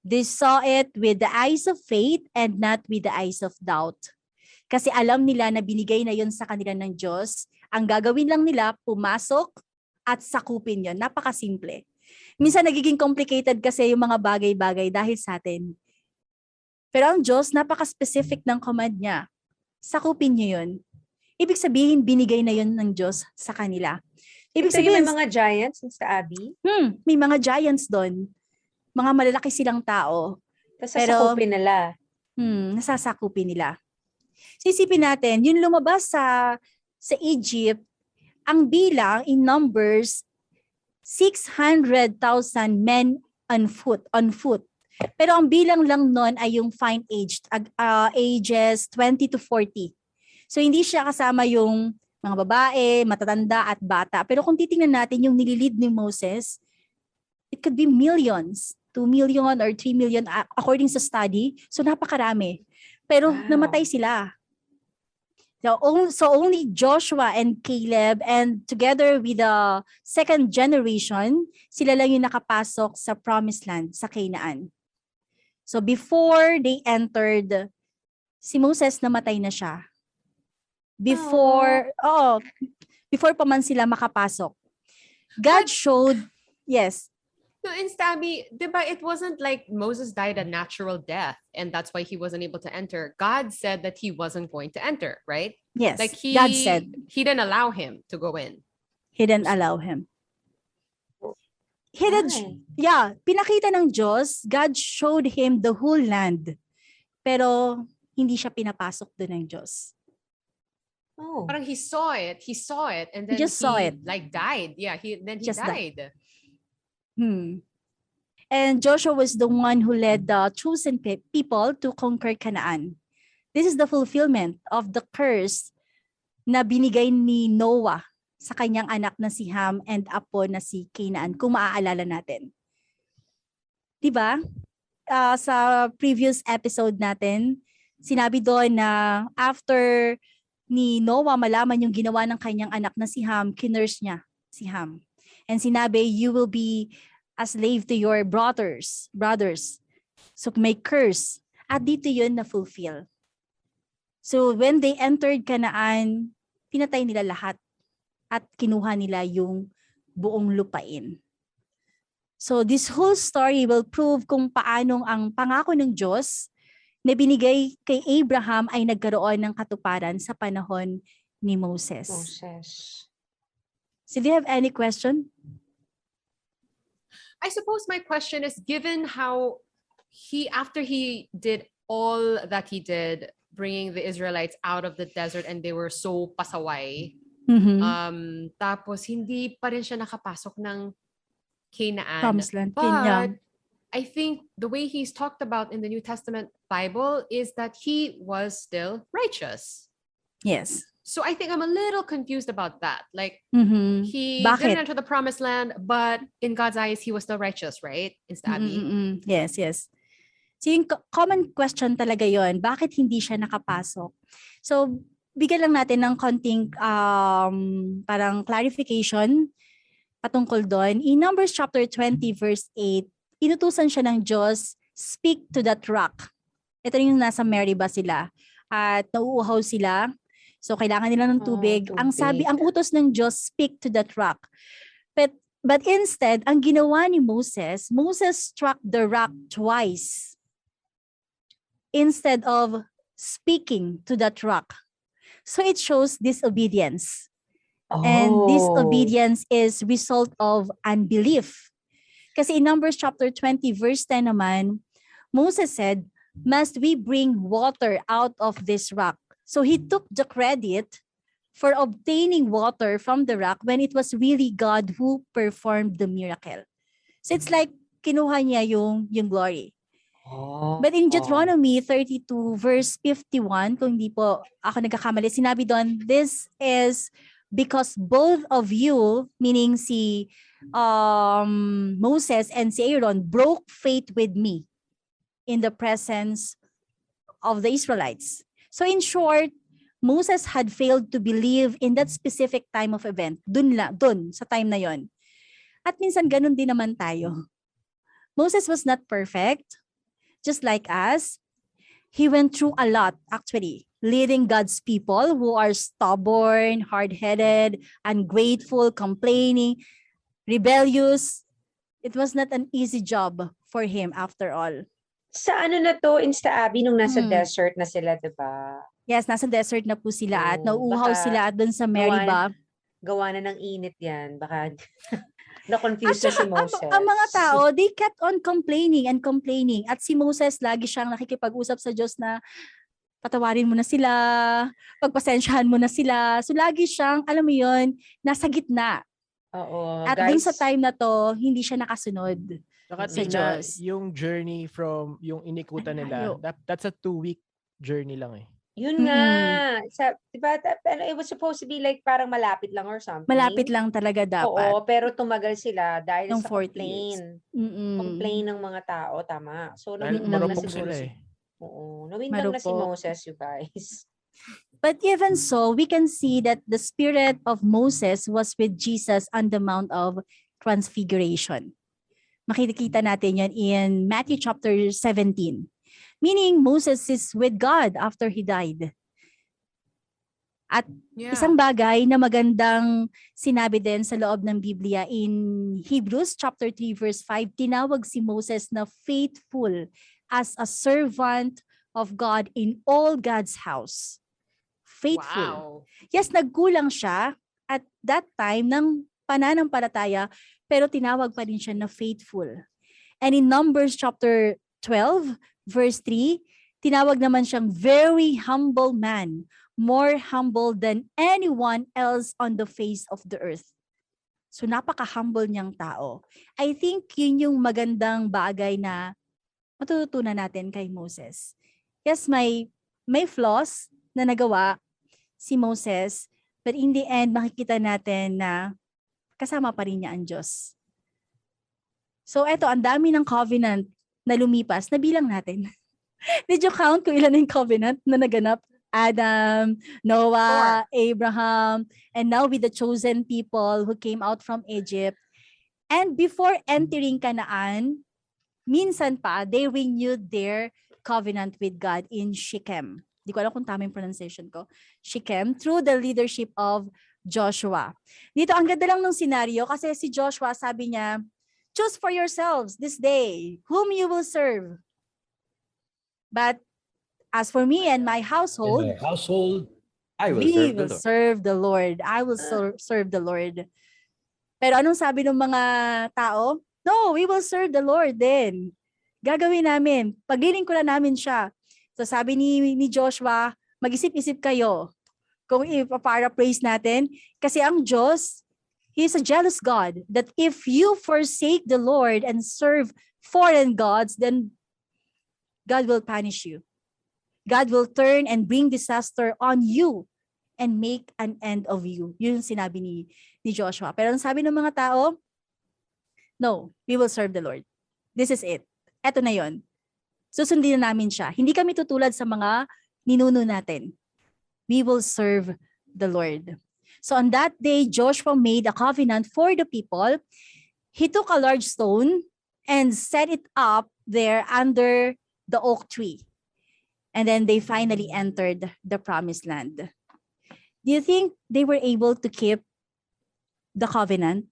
Speaker 6: They saw it with the eyes of faith and not with the eyes of doubt. Kasi alam nila na binigay na yon sa kanila ng Diyos. Ang gagawin lang nila, pumasok at sakupin yon. Napakasimple. Minsan nagiging complicated kasi yung mga bagay-bagay dahil sa atin. Pero ang Diyos, napaka-specific ng command niya. Sakupin niyo yon. Ibig sabihin, binigay na yon ng Diyos sa kanila. Ibig sabihin,
Speaker 4: may mga giants sa Abby?
Speaker 6: May mga giants doon. Mga malalaki silang tao.
Speaker 4: Tapos sasakupin nila.
Speaker 6: Nasasakupin nila. Sisipin natin, yung lumabas sa Egypt, ang bilang in numbers, 600,000 men on foot. Pero ang bilang lang nun ay yung fine aged, ages 20 to 40. So hindi siya kasama yung mga babae, matatanda at bata. Pero kung titingnan natin yung nililid ni Moses, it could be millions. 2 million or 3 million according sa study. So napakarami. Pero namatay sila. So only Joshua and Caleb, and together with the second generation, sila lang yung nakapasok sa promised land, sa Canaan. So before they entered, si Moses namatay na siya. Before pa man sila makapasok. God showed, yes.
Speaker 3: No, in Stabby, diba, it wasn't like Moses died a natural death and that's why he wasn't able to enter. God said that he wasn't going to enter, right?
Speaker 6: Yes,
Speaker 3: like
Speaker 6: God said.
Speaker 3: He didn't allow him to go in.
Speaker 6: He didn't allow him. Pinakita ng Diyos, God showed him the whole land. Pero hindi siya pinapasok doon ng Diyos.
Speaker 4: Oh.
Speaker 3: Parang he saw it, and then
Speaker 6: he just saw it.
Speaker 3: Like died. Yeah, he died.
Speaker 6: And Joshua was the one who led the chosen people to conquer Canaan. This is the fulfillment of the curse na binigay ni Noah sa kanyang anak na si Ham and apo na si Canaan, kung maaalala natin. Diba? Sa previous episode natin, sinabi doon na after ni Noah malaman yung ginawa ng kanyang anak na si Ham, kinurse niya si Ham. And sinabi, you will be a slave to your brothers. So may curse. At dito yun na-fulfill. So when they entered Canaan, pinatay nila lahat. At kinuha nila yung buong lupain. So this whole story will prove kung paanong ang pangako ng Diyos na binigay kay Abraham ay nagkaroon ng katuparan sa panahon ni Moses. So do you have any question?
Speaker 3: I suppose my question is, given how after he did all that he did, bringing the Israelites out of the desert and they were so pasaway, tapos hindi pa rin siya nakapasok ng Canaan.
Speaker 6: Promised land.
Speaker 3: But I think the way he's talked about in the New Testament Bible is that he was still righteous.
Speaker 6: Yes.
Speaker 3: So I think I'm a little confused about that. Like, he
Speaker 6: Bakit?
Speaker 3: didn't enter the promised land, but in God's eyes, he was still righteous, right? In Stabby.
Speaker 6: Yes. So yung common question talaga yon, bakit hindi siya nakapasok? So bigyan lang natin ng konting parang clarification. patungkol doon. In Numbers chapter 20 verse 8, inutusan siya ng Diyos, speak to that rock. Ito yung nasa Meribah sila at nauuhaw sila. So kailangan nila ng tubig. Ang sabi, ang utos ng Diyos, speak to that rock. But instead, ang ginawa ni Moses struck the rock twice instead of speaking to that rock. So it shows disobedience. And disobedience is result of unbelief. Kasi in Numbers chapter 20 verse 10 naman, Moses said, must we bring water out of this rock? So he took the credit for obtaining water from the rock when it was really God who performed the miracle. So it's like kinuha niya yung glory. But in Deuteronomy 32 verse 51, kung hindi po ako nagkakamali, sinabi doon, this is because both of you, meaning si Moses and si Aaron, broke faith with me in the presence of the Israelites. So in short, Moses had failed to believe in that specific time of event. Dun sa time na yon. At minsan ganun din naman tayo. Moses was not perfect, just like us. He went through a lot, actually, leading God's people who are stubborn, hard-headed, ungrateful, complaining, rebellious. It was not an easy job for him after all.
Speaker 4: Sa ano na to, Insta-Abby, nung nasa desert na sila, diba?
Speaker 6: Yes, nasa desert na po sila at nauuhaw sila at dun sa Meribah.
Speaker 4: Gawa na ng init yan. Baka na-confuse na si Moses.
Speaker 6: Ang mga tao, they kept on complaining and complaining. At si Moses, lagi siyang nakikipag-usap sa Diyos na patawarin mo na sila, pagpasensyahan mo na sila. So lagi siyang, alam mo yun, nasa gitna.
Speaker 4: Oo,
Speaker 6: at dun sa time na to, hindi siya nakasunod
Speaker 5: Saka
Speaker 6: sa Diyos.
Speaker 5: yung journey from yung inikutan nila, that's a 2-week journey lang eh.
Speaker 4: Yun nga. Diba, it was supposed to be like parang malapit lang or something.
Speaker 6: Malapit lang talaga dapat.
Speaker 4: Oo, pero tumagal sila dahil
Speaker 6: Ng
Speaker 4: sa
Speaker 6: 40
Speaker 4: complain.
Speaker 6: years.
Speaker 4: Complain ng mga tao, tama. So,
Speaker 5: Dahil
Speaker 4: nawindang na
Speaker 5: marupok
Speaker 4: siguro
Speaker 5: sila eh.
Speaker 4: Oo, nawindang na si Moses, you guys.
Speaker 6: But even so, we can see that the spirit of Moses was with Jesus on the Mount of Transfiguration. Makikita natin yan in Matthew chapter 17. Meaning, Moses is with God after he died. At isang bagay na magandang sinabi din sa loob ng Biblia in Hebrews chapter 3 verse 5, tinawag si Moses na faithful as a servant of God in all God's house. Faithful. Wow. Yes, nagkulang siya at that time ng pananampalataya, pero tinawag pa rin siya na faithful. And in Numbers chapter 12 verse 3, tinawag naman siyang very humble man, more humble than anyone else on the face of the earth. So napaka-humble niyang tao. I think yun yung magandang bagay na matututunan natin kay Moses. Yes, may flaws na nagawa si Moses, but in the end, makikita natin na kasama pa rin niya ang Diyos. So eto, ang dami ng covenant na lumipas, nabilang natin. Did you count kung ilan yung covenant na naganap? Adam, Noah, Abraham, and now with the chosen people who came out from Egypt. And before entering Canaan, minsan pa, they renewed their covenant with God in Shechem. Di ko alam kung tama yung pronunciation ko. Shechem, through the leadership of Joshua. Dito, ang ganda lang ng senaryo kasi si Joshua, sabi niya, choose for yourselves this day whom you will serve. But as for me and my household,
Speaker 7: I will
Speaker 6: serve the Lord. I will serve the Lord. Pero anong sabi ng mga tao? No, we will serve the Lord then. Gagawin namin. Paglilingkuran namin siya. So sabi ni Joshua, mag-isip-isip kayo kung ipa-paraphrase natin. Kasi ang Diyos, He is a jealous God that if you forsake the Lord and serve foreign gods, then God will punish you. God will turn and bring disaster on you and make an end of you. Yun yung sinabi ni Joshua. Pero ang sabi ng mga tao, no, we will serve the Lord. This is it. Eto na yon. Susundin na namin siya. Hindi kami tutulad sa mga ninuno natin. We will serve the Lord. So on that day, Joshua made a covenant for the people. He took a large stone and set it up there under the oak tree. And then they finally entered the promised land. Do you think they were able to keep the covenant?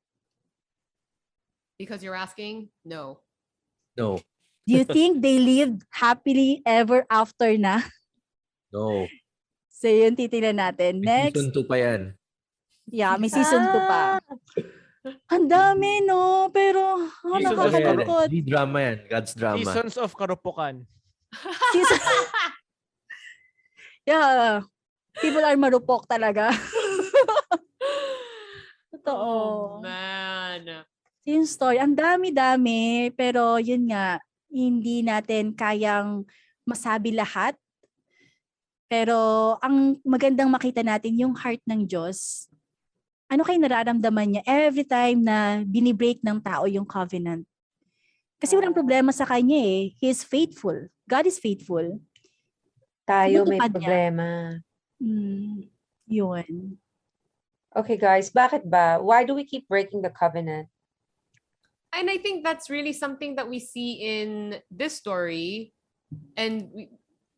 Speaker 3: Because you're asking? No.
Speaker 7: No.
Speaker 6: Do you think they lived happily ever after na?
Speaker 7: No.
Speaker 6: So yun, titignan natin.
Speaker 7: May
Speaker 6: Next.
Speaker 7: season 2 pa yan.
Speaker 6: Yeah, may season 2 pa. Ang dami, no? Pero,
Speaker 5: Seasons of
Speaker 6: nakakalungkot.
Speaker 7: G-drama yan. God's drama.
Speaker 5: Seasons of karupukan.
Speaker 6: Season... Yeah. People are marupok talaga. Totoo.
Speaker 3: Oh, man.
Speaker 6: Yung story, ang dami-dami, pero yun nga, hindi natin kayang masabi lahat. Pero ang magandang makita natin yung heart ng Diyos. Ano kayo nararamdaman niya every time na binibreak ng tao yung covenant? Kasi walang problema sa kanya eh. He is faithful. God is faithful.
Speaker 4: Tayo may
Speaker 6: Tinutupad niya.
Speaker 4: problema.
Speaker 6: Yun.
Speaker 4: Okay, guys, bakit ba? Why do we keep breaking the covenant?
Speaker 3: And I think that's really something that we see in this story. And,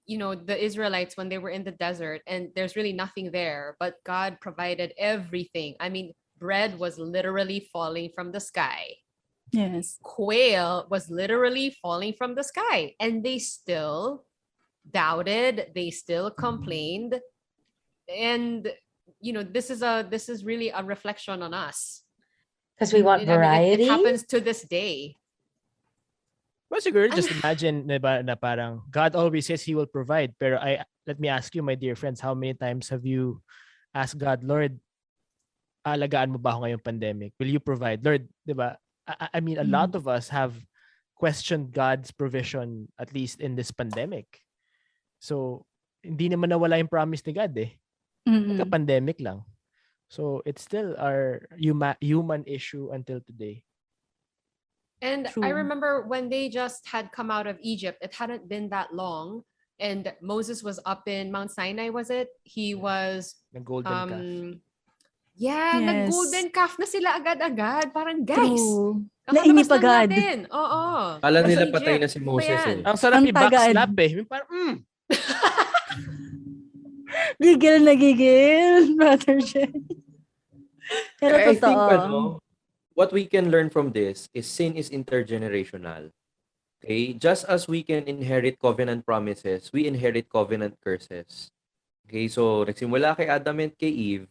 Speaker 3: the Israelites, when they were in the desert, and there's really nothing there, but God provided everything. I mean, bread was literally falling from the sky.
Speaker 6: Yes.
Speaker 3: Quail was literally falling from the sky. And they still doubted. They still complained. And, this is really a reflection on us.
Speaker 4: Because we want variety.
Speaker 3: It happens to this day.
Speaker 5: Well, siguro, just imagine na parang God always says He will provide. Pero let me ask you, my dear friends, how many times have you asked God, Lord, alagaan mo ba ako ngayong pandemic? Will you provide? Lord, di ba? I mean, a lot of us have questioned God's provision, at least in this pandemic. So, hindi naman nawala yung promise ni God eh. Pandemic lang. So it's still our human issue until today.
Speaker 3: And
Speaker 6: True.
Speaker 3: I remember when they just had come out of Egypt, it hadn't been that long. And Moses was up in Mount Sinai, was it? He was...
Speaker 5: The golden calf.
Speaker 3: Yeah,
Speaker 6: Yes.
Speaker 3: nag-golden calf na sila agad-agad. Parang, guys,
Speaker 6: True.
Speaker 3: kakalabas
Speaker 6: Nainip
Speaker 3: lang
Speaker 6: agad.
Speaker 3: natin. Oo.
Speaker 7: Kala
Speaker 3: Nasa
Speaker 7: nila
Speaker 3: Egypt.
Speaker 7: patay na si
Speaker 3: Ano ba
Speaker 7: Moses
Speaker 3: yan?
Speaker 7: eh.
Speaker 5: Ang sarap
Speaker 6: Ang
Speaker 5: i-backslap
Speaker 6: tagad.
Speaker 5: eh. Yung parang,
Speaker 6: Gigil na gigil, Brother Jen. Pero
Speaker 7: I think
Speaker 6: totoo.
Speaker 7: what we can learn from this is sin is intergenerational. Okay? Just as we can inherit covenant promises, we inherit covenant curses. Okay? So, nagsimula kay Adam and kay Eve.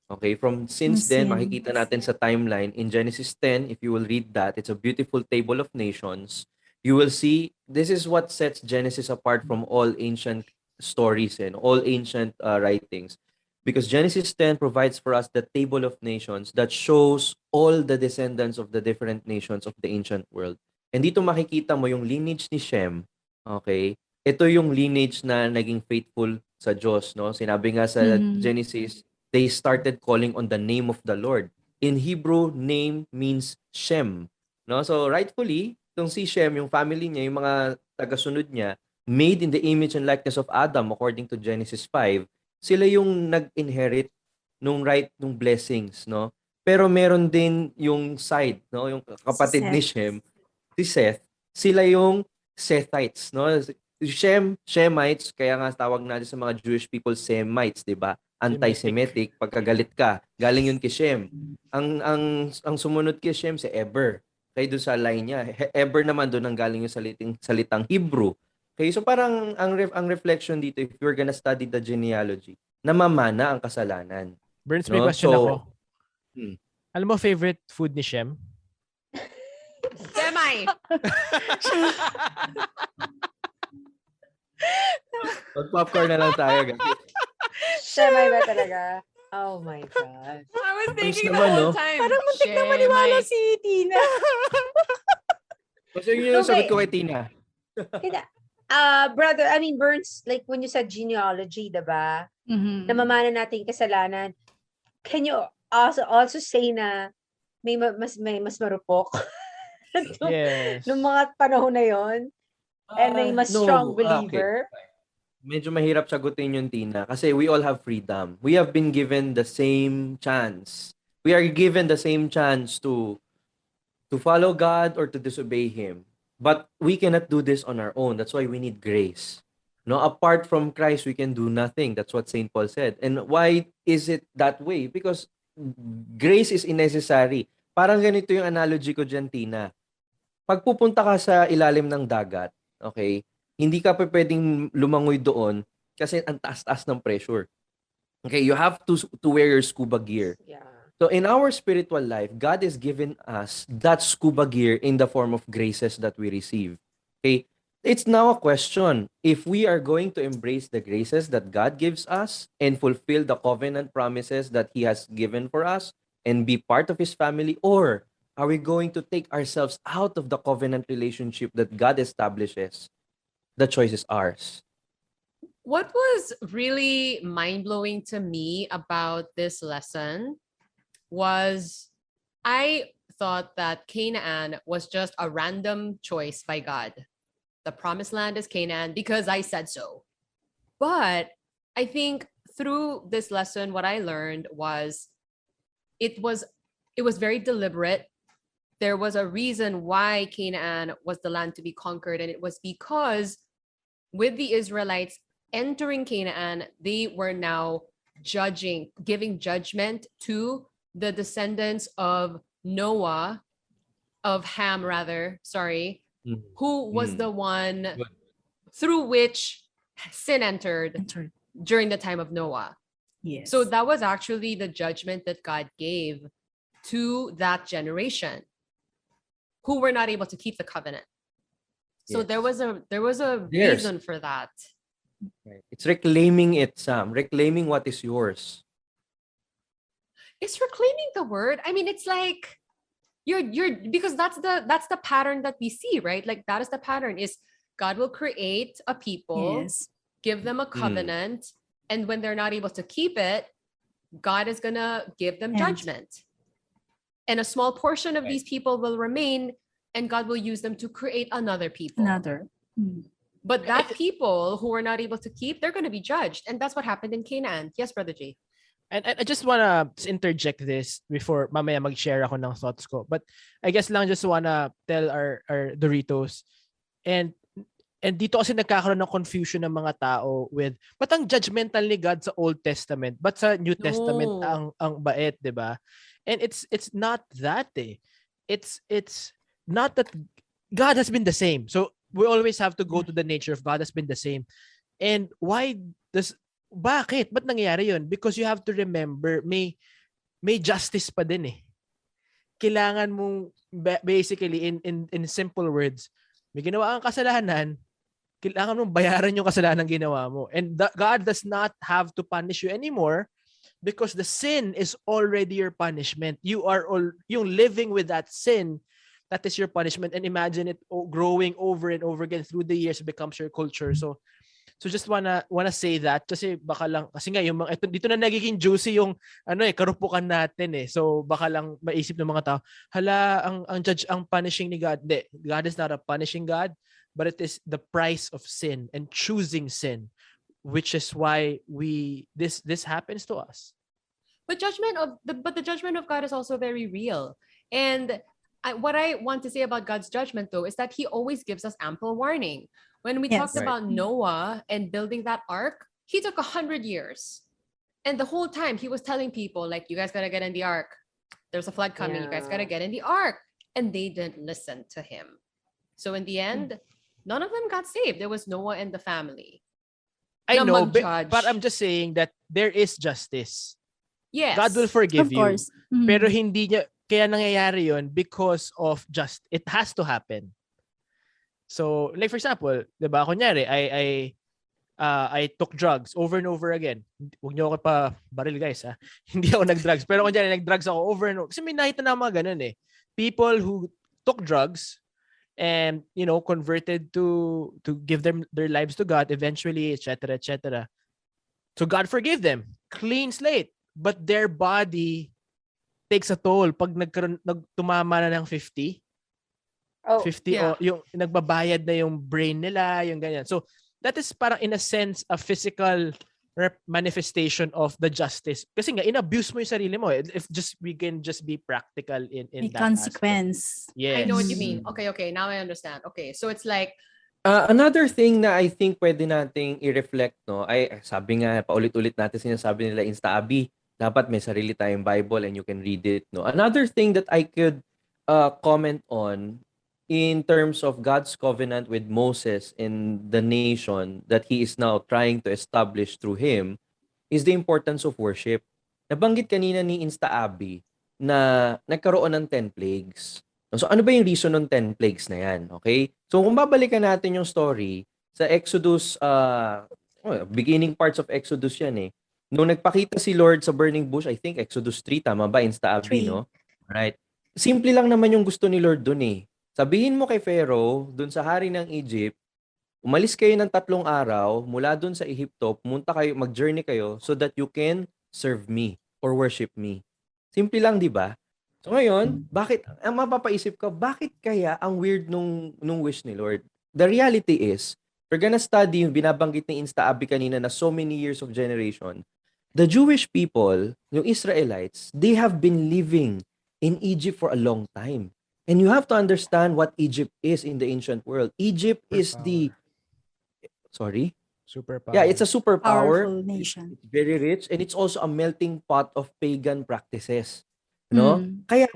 Speaker 7: Okay? From since
Speaker 6: Yung
Speaker 7: then,
Speaker 6: sin.
Speaker 7: makikita natin sa timeline, in Genesis 10, if you will read that, it's a beautiful table of nations. You will see, this is what sets Genesis apart from all ancient stories and all ancient writings. Because Genesis 10 provides for us the table of nations that shows all the descendants of the different nations of the ancient world. And dito makikita mo yung lineage ni Shem. Okay? Ito yung lineage na naging faithful sa Diyos. No? Sinabi nga sa Genesis, they started calling on the name of the Lord. In Hebrew, name means Shem. No? So rightfully, itong si Shem, yung family niya, yung mga tagasunod niya, made in the image and likeness of Adam according to Genesis 5, sila yung nag-inherit nung blessings, no? Pero meron din yung side, no? Yung kapatid ni Shem, si Seth, sila yung Sethites, no? Shemites, kaya nga tawag natin sa mga Jewish people Semites, 'di ba? Anti-Semitic, pagkagalit ka, galing yun kay Shem. Ang sumunod kay Shem si Eber. Kaya doon sa line niya, Eber naman doon ang galing yung salitang Hebrew. Okay, so parang ang reflection dito, if you're gonna study the genealogy, namamana ang kasalanan.
Speaker 5: Burns, may
Speaker 7: No?
Speaker 5: question
Speaker 7: So,
Speaker 5: ako. Alam mo favorite food ni Shem?
Speaker 3: Semi.
Speaker 7: Popcorn na lang tayo, guys.
Speaker 4: Semi ba talaga? Oh my God.
Speaker 3: I was thinking the
Speaker 7: naman,
Speaker 3: whole
Speaker 7: no?
Speaker 3: time.
Speaker 6: Parang muntik na maniwala si Tina.
Speaker 7: Kasi yun yung sagot ko kay Tina.
Speaker 4: Brother, I mean, Burns, like when you said genealogy, diba? Namamana natin yung kasalanan. Can you also say na may mas marupok?
Speaker 5: Yes.
Speaker 4: Nung mga panahon na yon, and may mas strong believer.
Speaker 7: Medyo mahirap sagutin yung Tina kasi we all have freedom. We have been given the same chance. We are given the same chance to follow God or to disobey Him. But we cannot do this on our own. That's why we need grace. No, apart from Christ, we can do nothing. That's what Saint Paul said. And why is it that way? Because grace is unnecessary. Parang ganito yung analogy ko dyan, Tina. Pag pupunta ka sa ilalim ng dagat, okay, hindi ka pa pwedeng lumangoy doon kasi ang taas-taas ng pressure. Okay, you have to wear your scuba gear.
Speaker 4: Yeah.
Speaker 7: So in our spiritual life, God has given us that scuba gear in the form of graces that we receive. Okay? It's now a question if we are going to embrace the graces that God gives us and fulfill the covenant promises that He has given for us and be part of His family, or are we going to take ourselves out of the covenant relationship that God establishes? The choice is ours.
Speaker 3: What was really mind-blowing to me about this lesson was I thought that Canaan was just a random choice by God. The promised land is Canaan because I said so. But I think through this lesson, what I learned was it was very deliberate. There was a reason why Canaan was the land to be conquered, and it was because with the Israelites entering Canaan, they were now giving judgment to the descendants of Noah, of Ham rather, who was the one
Speaker 7: Good.
Speaker 3: through which sin entered during the time of Noah.
Speaker 6: Yes.
Speaker 3: So that was actually the judgment that God gave to that generation who were not able to keep the covenant. So
Speaker 7: Yes.
Speaker 3: there was a
Speaker 7: Yes.
Speaker 3: reason for that.
Speaker 7: Right. It's reclaiming it, Sam. Reclaiming what is yours.
Speaker 3: Is reclaiming the word? I mean, it's like you're because that's the pattern that we see, right? Like that is the pattern is God will create a people,
Speaker 6: Yes.
Speaker 3: give them a covenant, and when they're not able to keep it, God is gonna give them
Speaker 6: And-
Speaker 3: judgment. And a small portion of these people will remain, and God will use them to create another people.
Speaker 6: Another.
Speaker 3: But that people who are not able to keep, they're gonna be judged. And that's what happened in Canaan. Yes, Brother J.
Speaker 5: And I just wanna interject this before mamaya mag-share ako ng thoughts ko. But I guess lang just wanna tell our Doritos and dito kasi nagkakaroon ng confusion ng mga tao with ba't ang judgmental ni God sa Old Testament? Ba't sa New Testament ang bait, 'di ba? And it's not that eh. It's not that God has been the same. So we always have to go to the nature of God has been the same. And bakit? Ba't nangyayari yun? Because you have to remember, may justice pa din eh. Kailangan mong, basically, in simple words, may ginawa kang kasalanan, kailangan mong bayaran yung kasalanan ginawa mo. And God does not have to punish you anymore because the sin is already your punishment. You are yung living with that sin, that is your punishment. And imagine it growing over and over again through the years, it becomes your culture. So just wanna say that kasi baka lang kasi nga yung mga dito na nagiging juicy yung karupukan natin eh. So baka lang maisip ng mga tao, hala ang judge ang punishing ni God. Hindi, God is not a punishing God, but it is the price of sin and choosing sin, which is why this happens to us.
Speaker 3: But the judgment of God is also very real. And what I want to say about God's judgment though is that He always gives us ample warning. When we talked about Noah and building that ark, he took 100 years. And the whole time he was telling people, like, you guys got to get in the ark. There's a flood coming. You guys got to get in the ark. And they didn't listen to him. So in the end, none of them got saved. There was Noah and the family.
Speaker 5: I know, but I'm just saying that there is justice.
Speaker 3: Yes.
Speaker 5: God will forgive
Speaker 6: Of course.
Speaker 5: you. Pero hindi niya, kaya nangyayari yun because of it has to happen. So, like for example, 'di ba, kunyari, I took drugs over and over again. Huwag niyo ako pa baril, guys, ha. Hindi ako nag-drugs, pero kunyari nag-drugs ako over and over. Kasi may nakita na mga ganun eh. People who took drugs and, converted to give their lives to God eventually, etc., etc. So God forgave them. Clean slate. But their body takes a toll pag tumama na ng 50. 50 yung nagbabayad na yung brain nila, yung ganyan. So that is parang in a sense a physical manifestation of the justice. Kasi nga, inabuse mo yung sarili mo. If just we can just be practical in
Speaker 6: May
Speaker 5: that
Speaker 6: consequence.
Speaker 5: aspect. Yes.
Speaker 3: I know what you mean. Okay, now I understand. Okay, so it's like,
Speaker 7: Another thing na I think pwede nating i-reflect, no, ay sabi nga, paulit-ulit natin sinasabi nila Insta-Abi, dapat may sarili tayong Bible and you can read it. No? Another thing that I could comment on in terms of God's covenant with Moses and the nation that he is now trying to establish through him is the importance of worship. Nabanggit kanina ni Insta-Abi na nagkaroon ng 10 plagues. So ano ba yung reason ng 10 plagues na yan? Okay? So kung babalikan natin yung story sa Exodus, beginning parts of Exodus yan eh. Nung nagpakita si Lord sa burning bush, I think Exodus 3, tama ba? Insta-Abi, no? Right. Simple lang naman yung gusto ni Lord dun eh. Sabihin mo kay Pharaoh, dun sa hari ng Egypt, umalis kayo ng 3 araw mula dun sa Ehipto, pumunta kayo, mag-journey kayo so that you can serve me or worship me. Simple lang, di ba? So ngayon, bakit, ang mapapaisip ka, bakit kaya ang weird nung wish ni Lord? The reality is, we're gonna study yung binabanggit ni Insta-Abi kanina na so many years of generation. The Jewish people, yung Israelites, they have been living in Egypt for a long time. And you have to understand what Egypt is in the ancient world. Egypt is the... Sorry?
Speaker 5: Superpower.
Speaker 7: Yeah, it's a superpower.
Speaker 6: Powerful nation.
Speaker 7: It's very rich and it's also a melting pot of pagan practices. No? Kaya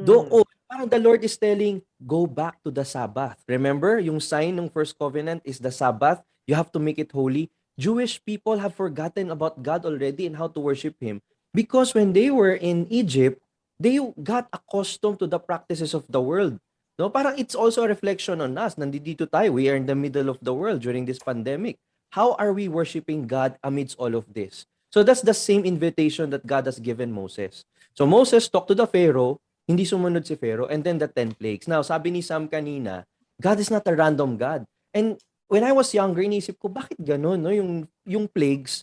Speaker 7: doon, parang the Lord is telling, go back to the Sabbath. Remember, yung sign ng first covenant is the Sabbath. You have to make it holy. Jewish people have forgotten about God already and how to worship Him. Because when they were in Egypt, they got accustomed to the practices of the world. No? Parang it's also a reflection on us. Nandito tayo. We are in the middle of the world during this pandemic. How are we worshiping God amidst all of this? So that's the same invitation that God has given Moses. So Moses talked to the Pharaoh, hindi sumunod si Pharaoh, and then the 10 plagues. Now, sabi ni Sam kanina, God is not a random God. And when I was younger, inisip ko, bakit ganun? No? Yung plagues,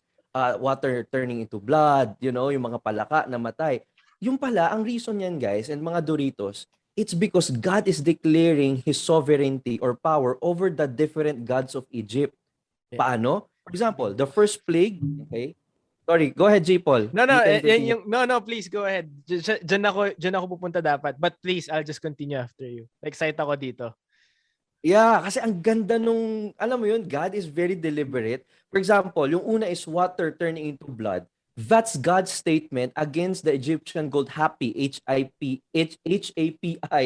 Speaker 7: water turning into blood, yung mga palaka na matay. Yung pala, ang reason yan, guys, and mga Doritos, it's because God is declaring His sovereignty or power over the different gods of Egypt. Paano? For example, the first plague, okay? Sorry, go ahead, J. Paul.
Speaker 5: No, please go ahead. Diyan ako pupunta dapat. But please, I'll just continue after you. Excited ako dito.
Speaker 7: Yeah, kasi ang ganda nung, alam mo yun, God is very deliberate. For example, yung una is water turning into blood. That's God's statement against the Egyptian god Hapi, H-A-P-I,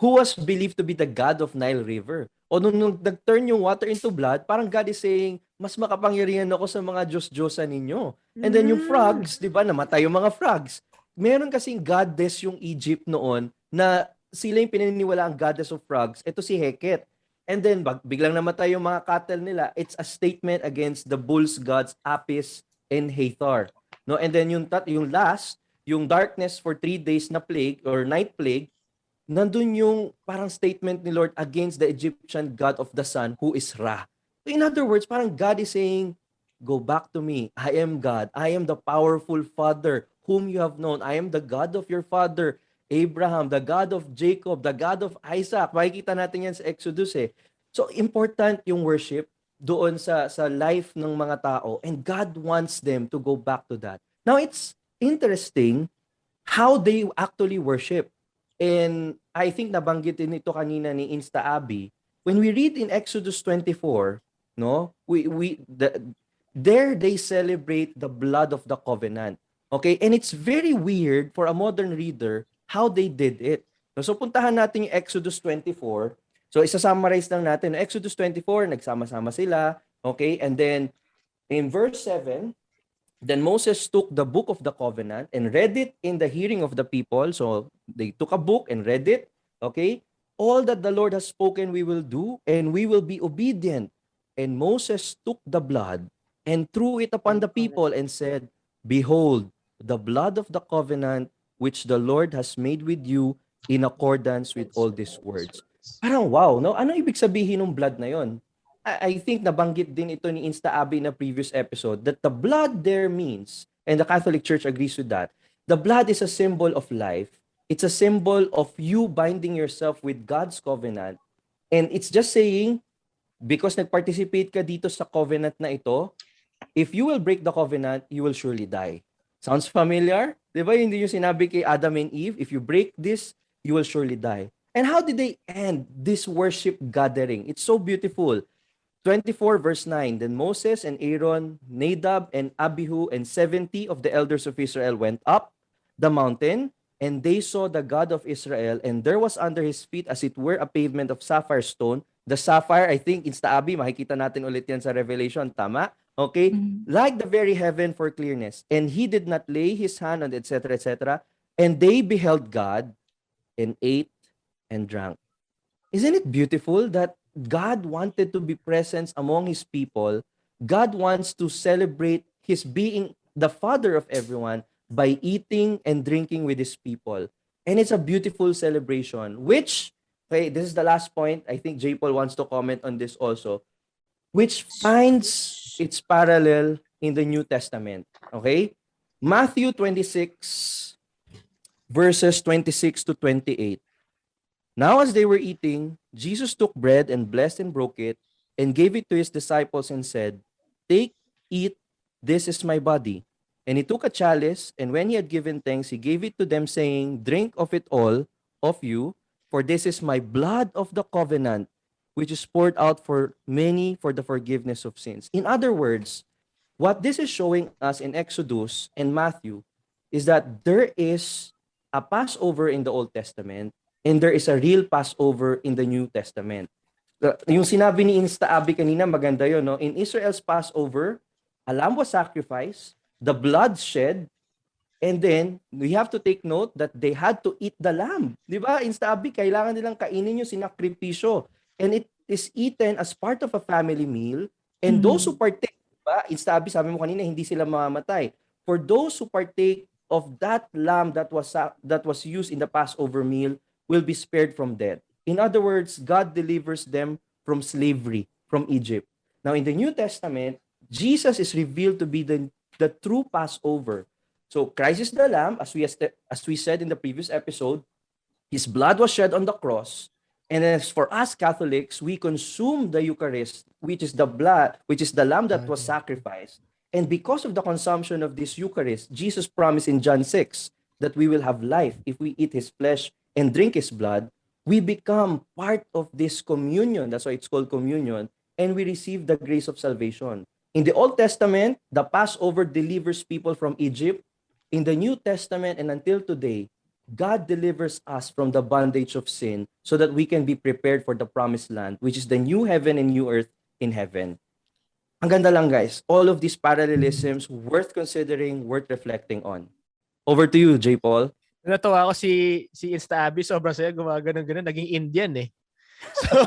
Speaker 7: who was believed to be the god of Nile River. O nung nag-turn yung water into blood, parang God is saying, mas makapangyarihan ako sa mga Diyos-Diyosan ninyo. And then yung frogs, di ba, namatay yung mga frogs. Meron kasing goddess yung Egypt noon na sila yung pinaniniwala ang goddess of frogs. Ito si Heket. And then biglang namatay yung mga cattle nila. It's a statement against the bulls gods Apis and Hathor. No, and then yung last, yung darkness for 3 days na plague or night plague, nandun yung parang statement ni Lord against the Egyptian god of the sun who is Ra. So in other words, parang God is saying, go back to me. I am God. I am the powerful Father whom you have known. I am the God of your father, Abraham, the God of Jacob, the God of Isaac. Makikita natin yan sa Exodus eh. So important yung worship doon sa life ng mga tao, and God wants them to go back to that. Now, it's interesting how they actually worship. And I think nabanggit din ito kanina ni Insta-Abi. When we read in Exodus 24, no, there they celebrate the blood of the covenant. Okay? And it's very weird for a modern reader how they did it. So puntahan natin yung Exodus 24. So isa-summarize lang natin. Exodus 24, nagsama-sama sila. Okay? And then in verse 7, then Moses took the book of the covenant and read it in the hearing of the people. So they took a book and read it. Okay? All that the Lord has spoken we will do, and we will be obedient. And Moses took the blood and threw it upon the people and said, behold, the blood of the covenant which the Lord has made with you in accordance with all these words. Parang wow, no? Ano ibig sabihin ng blood na yon? I think nabanggit din ito ni Insta-Abi na previous episode that the blood there means, and the Catholic Church agrees with that, the blood is a symbol of life. It's a symbol of you binding yourself with God's covenant. And it's just saying, because nag-participate ka dito sa covenant na ito, if you will break the covenant, you will surely die. Sounds familiar? Di ba hindi yung sinabi kay Adam and Eve, if you break this, you will surely die. And how did they end this worship gathering? It's so beautiful. 24 verse 9, then Moses and Aaron, Nadab and Abihu, and 70 of the elders of Israel went up the mountain, and they saw the God of Israel, and there was under his feet as it were a pavement of sapphire stone. The sapphire, I think, Insta-Abi, makikita natin ulit yan sa Revelation, tama? Okay? Like the very heaven for clearness. And he did not lay his hand on it, etc., etc. And they beheld God and ate and drank. Isn't it beautiful that God wanted to be present among his people? God wants to celebrate his being the father of everyone by eating and drinking with his people. And it's a beautiful celebration, which, okay, this is the last point. I think J. Paul wants to comment on this also, which finds its parallel in the New Testament. Okay? Matthew 26, verses 26 to 28. Now as they were eating, Jesus took bread and blessed and broke it and gave it to his disciples and said, "Take, eat, this is my body." And he took a chalice, and when he had given thanks, he gave it to them, saying, "Drink of it all of you, for this is my blood of the covenant, which is poured out for many for the forgiveness of sins." In other words, what this is showing us in Exodus and Matthew is that there is a Passover in the Old Testament, and there is a real Passover in the New Testament. Yung sinabi ni Insta-Abi kanina, maganda yun, no? In Israel's Passover, a lamb was sacrificed, the blood shed, and then we have to take note that they had to eat the lamb. Di ba? Insta-Abi, kailangan nilang kainin yung sinakripisyo. And it is eaten as part of a family meal. And those who partake, diba? Insta-Abi, sabi mo kanina, hindi sila mamamatay. For those who partake of that lamb that was used in the Passover meal, will be spared from death. In other words, God delivers them from slavery, from Egypt. Now, in the New Testament, Jesus is revealed to be the true Passover. So, Christ is the Lamb, as we said in the previous episode. His blood was shed on the cross. And as for us Catholics, we consume the Eucharist, which is the blood, which is the lamb that was sacrificed. And because of the consumption of this Eucharist, Jesus promised in John 6 that we will have life if we eat his flesh and drink his blood. We become part of this communion. That's why it's called communion. And we receive the grace of salvation. In the Old Testament, the Passover delivers people from Egypt. In the New Testament and until today, God delivers us from the bondage of sin so that we can be prepared for the promised land, which is the new heaven and new earth in heaven. Ang ganda lang, guys. All of these parallelisms worth considering, worth reflecting on. Over to you, J. Paul.
Speaker 5: Natawa ako si Insta-Abi, sobrang saya, gumagano-gano, naging Indian eh. So,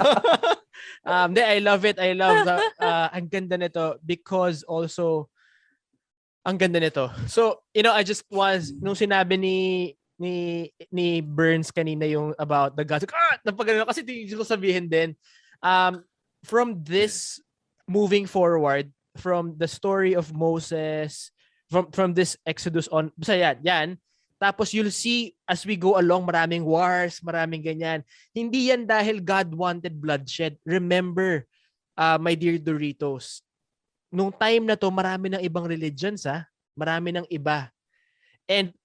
Speaker 5: I love it. I love ang ganda nito because also, ang ganda nito. So, I just nung sinabi ni Burns kanina yung about the gods, napagano kasi gusto ko sabihin din, from this moving forward, from the story of Moses, from this Exodus on, basta yan. Tapos you'll see as we go along, maraming wars, maraming ganyan. Hindi yan dahil God wanted bloodshed. Remember, my dear Doritos, nung time na to, marami ng ibang religions, marami ng iba. And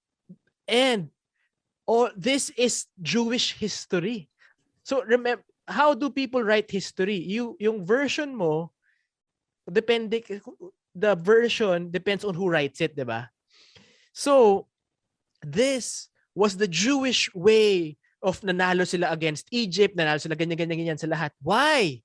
Speaker 5: all this is Jewish history. So remember, how do people write history? Yung version mo, the version depends on who writes it, 'di ba? So this was the Jewish way of nanalo sila against Egypt, nanalo sila ganyan sa lahat. Why?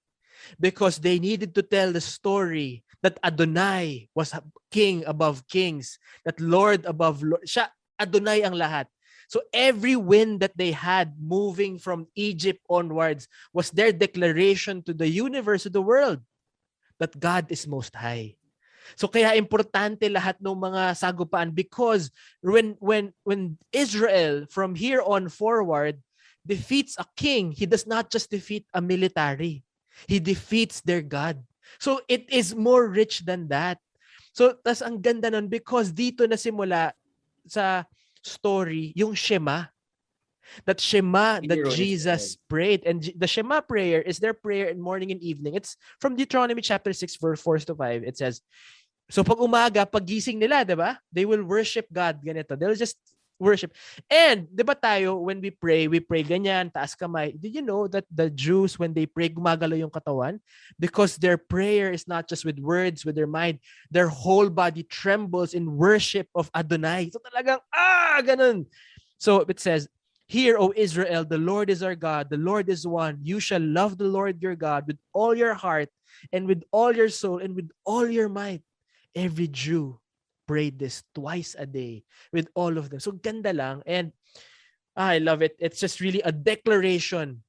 Speaker 5: Because they needed to tell the story that Adonai was king above kings, that Lord above Lord. Siya, Adonai ang lahat. So every win that they had moving from Egypt onwards was their declaration to the universe, to the world, that God is most high. So kaya importante lahat ng mga sagupaan because when Israel from here on forward defeats a king, he does not just defeat a military. He defeats their God. So it is more rich than that. So tas ang ganda nun because dito na simula sa story yung Shema. That Shema that
Speaker 7: Hero is
Speaker 5: Jesus prayed. And the Shema prayer is their prayer in morning and evening. It's from Deuteronomy chapter 6, verse 4 to 5. It says, so pag umaga, pagising nila, di ba? They will worship God, ganito. They'll just worship. And, di ba tayo, when we pray ganyan, taas kamay. Did you know that the Jews, when they pray, gumagalaw yung katawan? Because their prayer is not just with words, with their mind. Their whole body trembles in worship of Adonai. So talagang, ganun. So it says, hear, O Israel, the Lord is our God. The Lord is one. You shall love the Lord your God with all your heart and with all your soul and with all your might. Every Jew prayed this twice a day with all of them. So ganda lang. And I love it. It's just really a declaration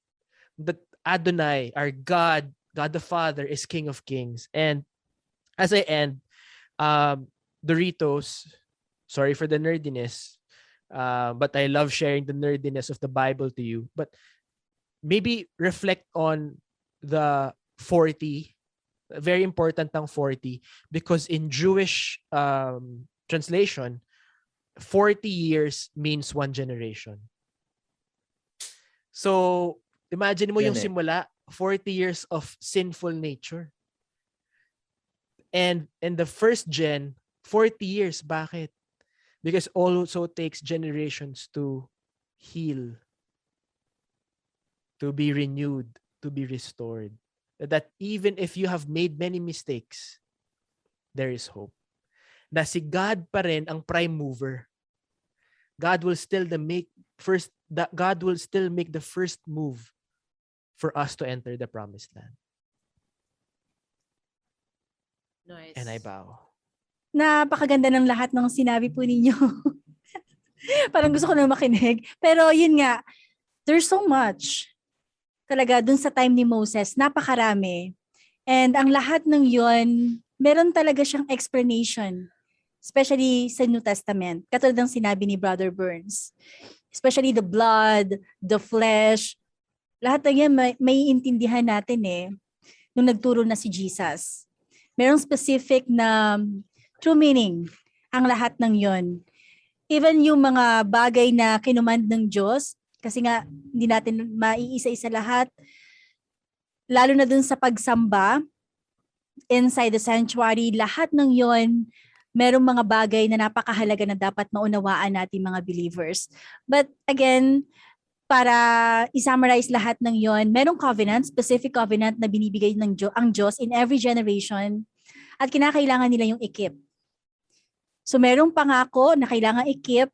Speaker 5: that Adonai, our God, God the Father, is King of Kings. And as I end, Doritos, sorry for the nerdiness, but I love sharing the nerdiness of the Bible to you. But maybe reflect on the 40, very important ang 40, because in Jewish translation, 40 years means one generation. So, imagine mo yung simula, 40 years of sinful nature. And in the first gen, 40 years. Bakit? Because also takes generations to heal, to be renewed, to be restored. That even if you have made many mistakes, there is hope. Na si God pa rin ang prime mover. God will still make the first move for us to enter the promised land.
Speaker 3: Nice.
Speaker 5: And I bow.
Speaker 6: Napakaganda ng lahat ng sinabi po ninyo. Parang gusto ko na makinig. Pero yun nga, there's so much. Talaga, dun sa time ni Moses, napakarami. And ang lahat ng yun, meron talaga siyang explanation. Especially sa New Testament. Katulad ng sinabi ni Brother Burns. Especially the blood, the flesh. Lahat ng yan, may intindihan natin nung nagturo na si Jesus. Merong specific na true meaning ang lahat ng yon. Even yung mga bagay na kinumand ng Diyos, kasi nga hindi natin maiisa-isa lahat, lalo na dun sa pagsamba, inside the sanctuary, lahat ng yon, merong mga bagay na napakahalaga na dapat maunawaan natin mga believers. But again, para i-summarize lahat ng yon, merong covenant, specific covenant na binibigay ng ang Diyos in every generation at kinakailangan nila yung ikip. So merong pangako na kailangan ikip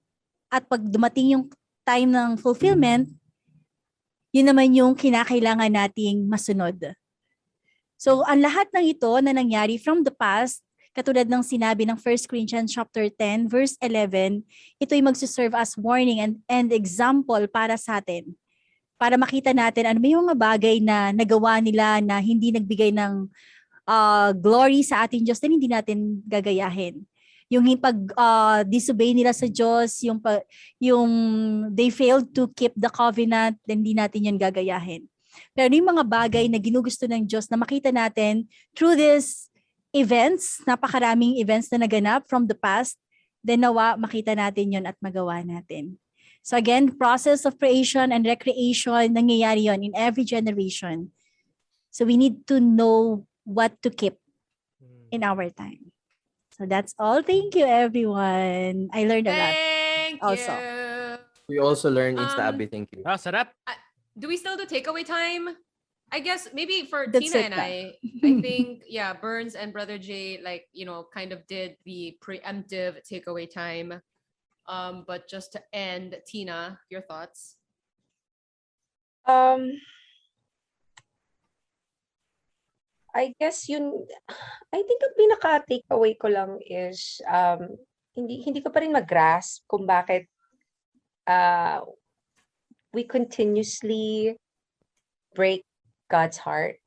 Speaker 6: at pag dumating yung time ng fulfillment, yun naman yung kinakailangan nating masunod. So ang lahat ng ito na nangyari from the past, katulad ng sinabi ng 1 Corinthians chapter 10 verse 11, ito'y magsuserve as warning and example para sa atin. Para makita natin ano may mga bagay na nagawa nila na hindi nagbigay ng glory sa ating Diyos na hindi natin gagayahin. Yung disobey nila sa Diyos, yung they failed to keep the covenant, then hindi natin yun gagayahin. Pero yung mga bagay na ginugusto ng Diyos na makita natin through this events, napakaraming events na naganap from the past, then nawa makita natin yun at magawa natin. So again, process of creation and recreation, nangyayari yun in every generation. So we need to know what to keep in our time. So that's all. Thank you, everyone. I learned a lot.
Speaker 3: Thank
Speaker 6: also.
Speaker 3: you.
Speaker 7: We also learn Insta-Abby. Thank you.
Speaker 5: Sarap.
Speaker 3: Do we still do takeaway time? I guess maybe for
Speaker 6: That's
Speaker 3: Tina
Speaker 6: it
Speaker 3: and
Speaker 6: pa.
Speaker 3: I think, yeah, Burns and Brother Jay, kind of did the preemptive takeaway time. But just to end, Tina, your thoughts?
Speaker 4: I guess I think ang pinaka-takeaway ko lang is hindi ko pa rin mag-grasp kung bakit we continuously break God's heart.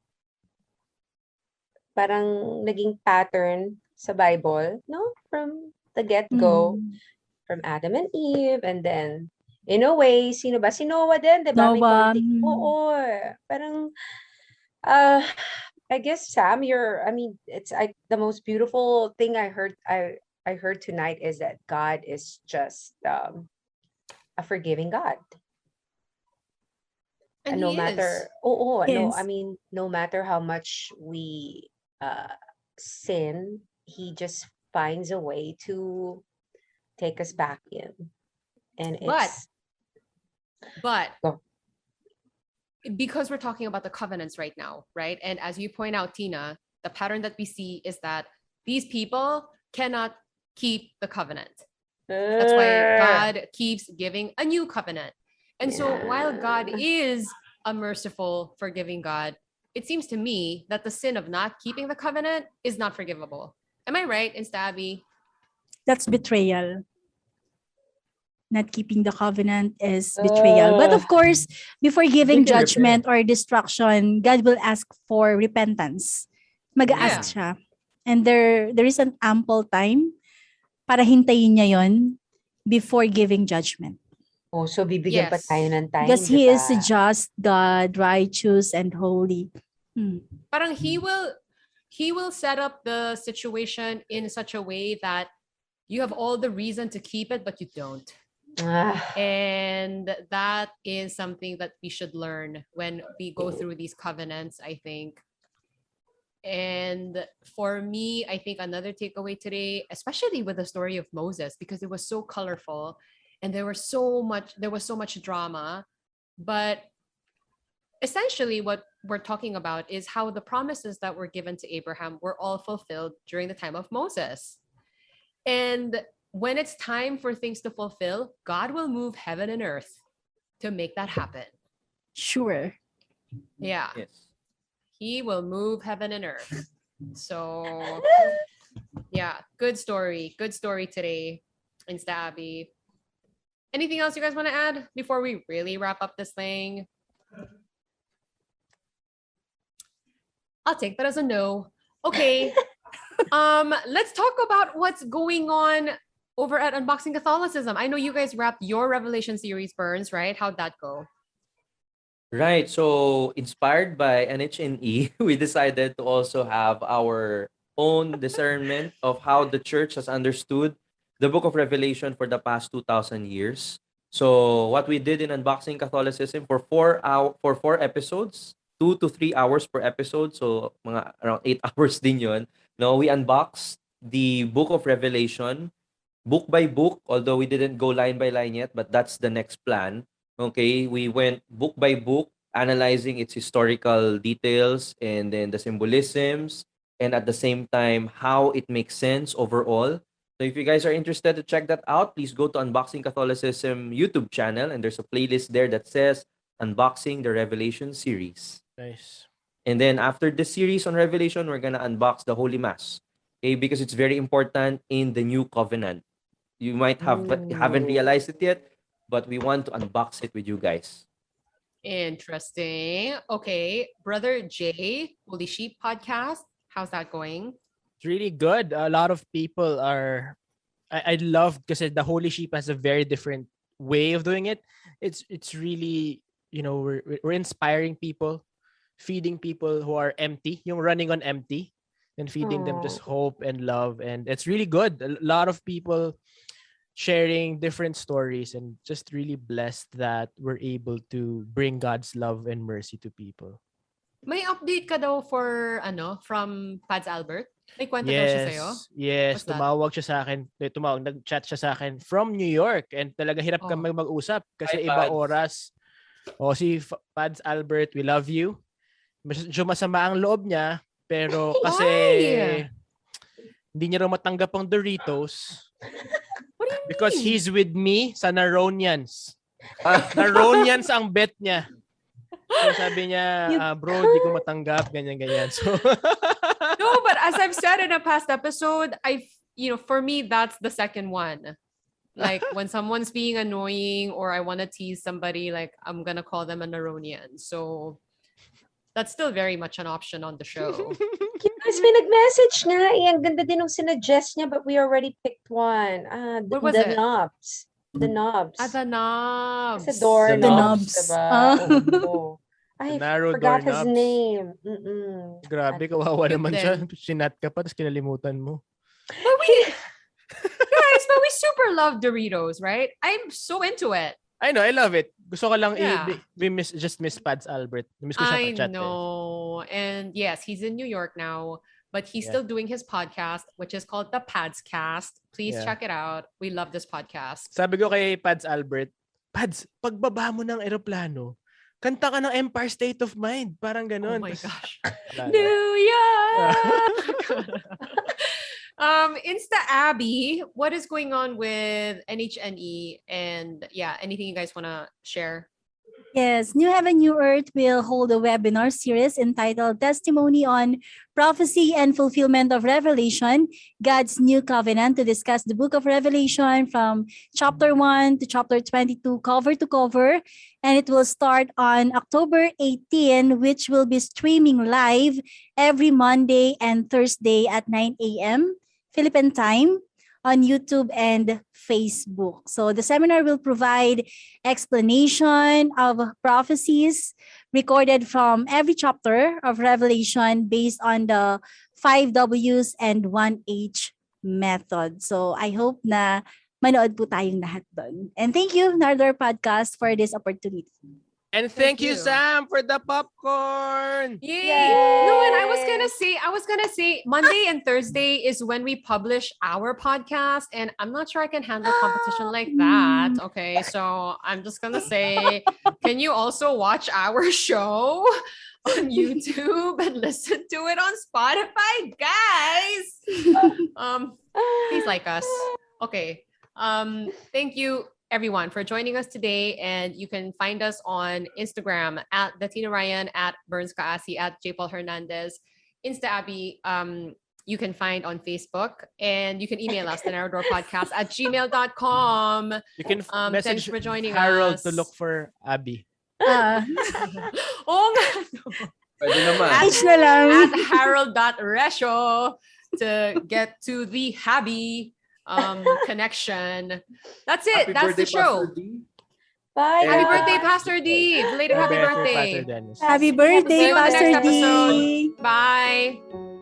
Speaker 4: Parang naging pattern sa Bible, no? From the get-go, from Adam and Eve, and then in a way, sino ba? Si Noah din, diba? May
Speaker 6: Noah.
Speaker 4: konting, oo. Parang I guess Sam, the most beautiful thing I heard tonight is that God is just a forgiving God.
Speaker 3: And
Speaker 4: no
Speaker 3: he
Speaker 4: matter,
Speaker 3: is.
Speaker 4: no, I
Speaker 6: Yes.
Speaker 4: mean, no matter how much we sin, he just finds a way to take us back in. And
Speaker 3: But
Speaker 4: it's, oh,
Speaker 3: because we're talking about the covenants right now, right? And as you point out, Tina, the pattern that we see is that these people cannot keep the covenant. That's why God keeps giving a new covenant. And so while God is a merciful, forgiving God, it seems to me that the sin of not keeping the covenant is not forgivable. Am I right, Instabby?
Speaker 6: That's betrayal. Not keeping the covenant is betrayal. But of course, before giving
Speaker 7: They can
Speaker 6: judgment
Speaker 7: repent.
Speaker 6: or destruction, God will ask for repentance. Mag-ask
Speaker 3: Yeah.
Speaker 6: siya. And there is an ample time para hintayin niya yon before giving judgment.
Speaker 4: oh, so bibigyan pa tayo
Speaker 3: Yes.
Speaker 4: ng time,
Speaker 6: Because
Speaker 4: di
Speaker 6: He is
Speaker 4: ba?
Speaker 6: a just God, righteous and holy.
Speaker 3: Parang he will set up the situation in such a way that you have all the reason to keep it, but you don't.
Speaker 4: Ah,
Speaker 3: And that is something that we should learn when we go through these covenants, I think. And for me, I think another takeaway today, especially with the story of Moses, because it was so colorful and there was so much drama. But essentially what we're talking about is how the promises that were given to Abraham were all fulfilled during the time of Moses. And when it's time for things to fulfill, God will move heaven and earth to make that happen.
Speaker 6: Sure.
Speaker 3: Yeah.
Speaker 7: Yes.
Speaker 3: He will move heaven and earth. So yeah, good story. Good story today, Insta Abby. Anything else you guys want to add before we really wrap up this thing? I'll take that as a no. Okay. Let's talk about what's going on over at Unboxing Catholicism. I know you guys wrapped your Revelation series, Burns, right? How'd that go?
Speaker 7: Right. So inspired by NHNE, we decided to also have our own discernment of how the church has understood the book of Revelation for the past 2,000 years. So what we did in Unboxing Catholicism for 4 episodes, 2 to 3 hours per episode. So mga around 8 hours din yun. No, we unboxed the book of Revelation book by book, although we didn't go line by line yet, but that's the next plan. Okay, we went book by book, analyzing its historical details and then the symbolisms, and at the same time, how it makes sense overall. So if you guys are interested to check that out, please go to Unboxing Catholicism YouTube channel, and there's a playlist there that says Unboxing the Revelation series.
Speaker 5: Nice.
Speaker 7: And then after the series on Revelation, we're gonna unbox the Holy Mass. Okay, because it's very important in the new covenant. You might haven't realized it yet, but we want to unbox it with you guys.
Speaker 3: Interesting. Okay. Brother Jay, Holy Sheep podcast. How's that going?
Speaker 5: It's really good. A lot of people are. I love because the Holy Sheep has a very different way of doing it. It's really, we're inspiring people, feeding people who are empty, yung running on empty, and feeding them just hope and love, and it's really good. A lot of people sharing different stories, and just really blessed that we're able to bring God's love and mercy to people.
Speaker 3: May update ka daw from Pads Albert? May kwento daw siya sa'yo?
Speaker 5: Yes,
Speaker 3: What's that?
Speaker 5: nag-chat siya sa akin from New York, and talaga hirap kami mag-usap kasi
Speaker 7: Hi,
Speaker 5: iba
Speaker 7: Pads.
Speaker 5: oras. Si Pads Albert, we love you. Medyo masama ang loob niya, pero kasi
Speaker 3: Why?
Speaker 5: hindi niya raw matanggap ang Doritos.
Speaker 3: What do you
Speaker 5: Because
Speaker 3: mean?
Speaker 5: he's with me sa Naronians. Naronians ang bet niya. So sabi niya, bro, di ko matanggap, ganyan. So
Speaker 3: No, but as I've said in a past episode, for me, that's the second one. Like when someone's being annoying or I want to tease somebody, like I'm going to call them a Naronian. So that's still very much an option on the show.
Speaker 4: Yes, may nag-message nga. Ang ganda din ng sinuggest niya, but we already picked one.
Speaker 3: What was
Speaker 4: the
Speaker 3: it?
Speaker 4: knobs. The knobs.
Speaker 3: The knobs.
Speaker 4: Kasi door
Speaker 7: The
Speaker 4: knobs,
Speaker 6: knobs.
Speaker 4: diba?
Speaker 6: Oh.
Speaker 4: I
Speaker 5: narrow
Speaker 4: forgot
Speaker 5: door
Speaker 4: his
Speaker 5: knobs.
Speaker 4: name.
Speaker 5: Grabe, kawawa
Speaker 3: Cute
Speaker 5: naman
Speaker 3: din.
Speaker 5: siya. Sinat ka pa, tapos kinalimutan mo.
Speaker 3: But we super love Doritos, right? I'm so into it.
Speaker 5: I know, I love it. Gusto ko lang
Speaker 3: Yeah.
Speaker 5: just miss Pads Albert. Miss ko
Speaker 3: I
Speaker 5: siya ka-chat.
Speaker 3: know. And yes, he's in New York now, but he's still doing his podcast, which is called the Padscast. Please check it out. We love this podcast.
Speaker 5: Sabi ko kay Pads Albert, Pads, pagbaba mo ng eroplano, kanta ka ng Empire State of Mind. Parang ganun.
Speaker 3: Oh my gosh.
Speaker 5: Wala na.
Speaker 3: New York! Insta Abby, what is going on with NHNE? And yeah, anything you guys want to share?
Speaker 6: Yes, New Heaven, New Earth will hold a webinar series entitled Testimony on Prophecy and Fulfillment of Revelation, God's New Covenant, to discuss the book of Revelation from chapter 1 to chapter 22, cover to cover. And it will start on October 18, which will be streaming live every Monday and Thursday at 9 a.m. Philippine time on YouTube and Facebook. So the seminar will provide explanation of prophecies recorded from every chapter of Revelation based on the 5 W's and 1 H method. So I hope na manood po tayong lahat doon. And thank you, Nardor Podcast, for this opportunity.
Speaker 5: And thank you, Sam, for the popcorn.
Speaker 3: Yay! No, and I was gonna say Monday and Thursday is when we publish our podcast, and I'm not sure I can handle competition like that. Okay, so I'm just gonna say, can you also watch our show on YouTube and listen to it on Spotify, guys? Please like us. Okay. Thank you, everyone, for joining us today. And you can find us on Instagram at Tina Ryan, at Burns Kaasi, at J. Paul Hernandez, Insta Abby. You can find on Facebook, and you can email us, the Narrow Door Podcast at gmail.com.
Speaker 5: You can
Speaker 3: Thanks
Speaker 5: message
Speaker 3: for joining
Speaker 5: Harold
Speaker 3: us.
Speaker 5: to look for Abby.
Speaker 3: Oh, nga, no.
Speaker 7: Pwede naman.
Speaker 6: H na lang.
Speaker 3: At harold.resho to get to the Happy connection. That's it. That's the show.
Speaker 4: Bye.
Speaker 3: Happy
Speaker 7: Yeah.
Speaker 3: birthday, Pastor D. Belated happy birthday.
Speaker 5: Pastor Dennis.
Speaker 6: Happy birthday,
Speaker 3: See you on the
Speaker 6: Pastor
Speaker 3: next
Speaker 6: D.
Speaker 3: episode. Bye.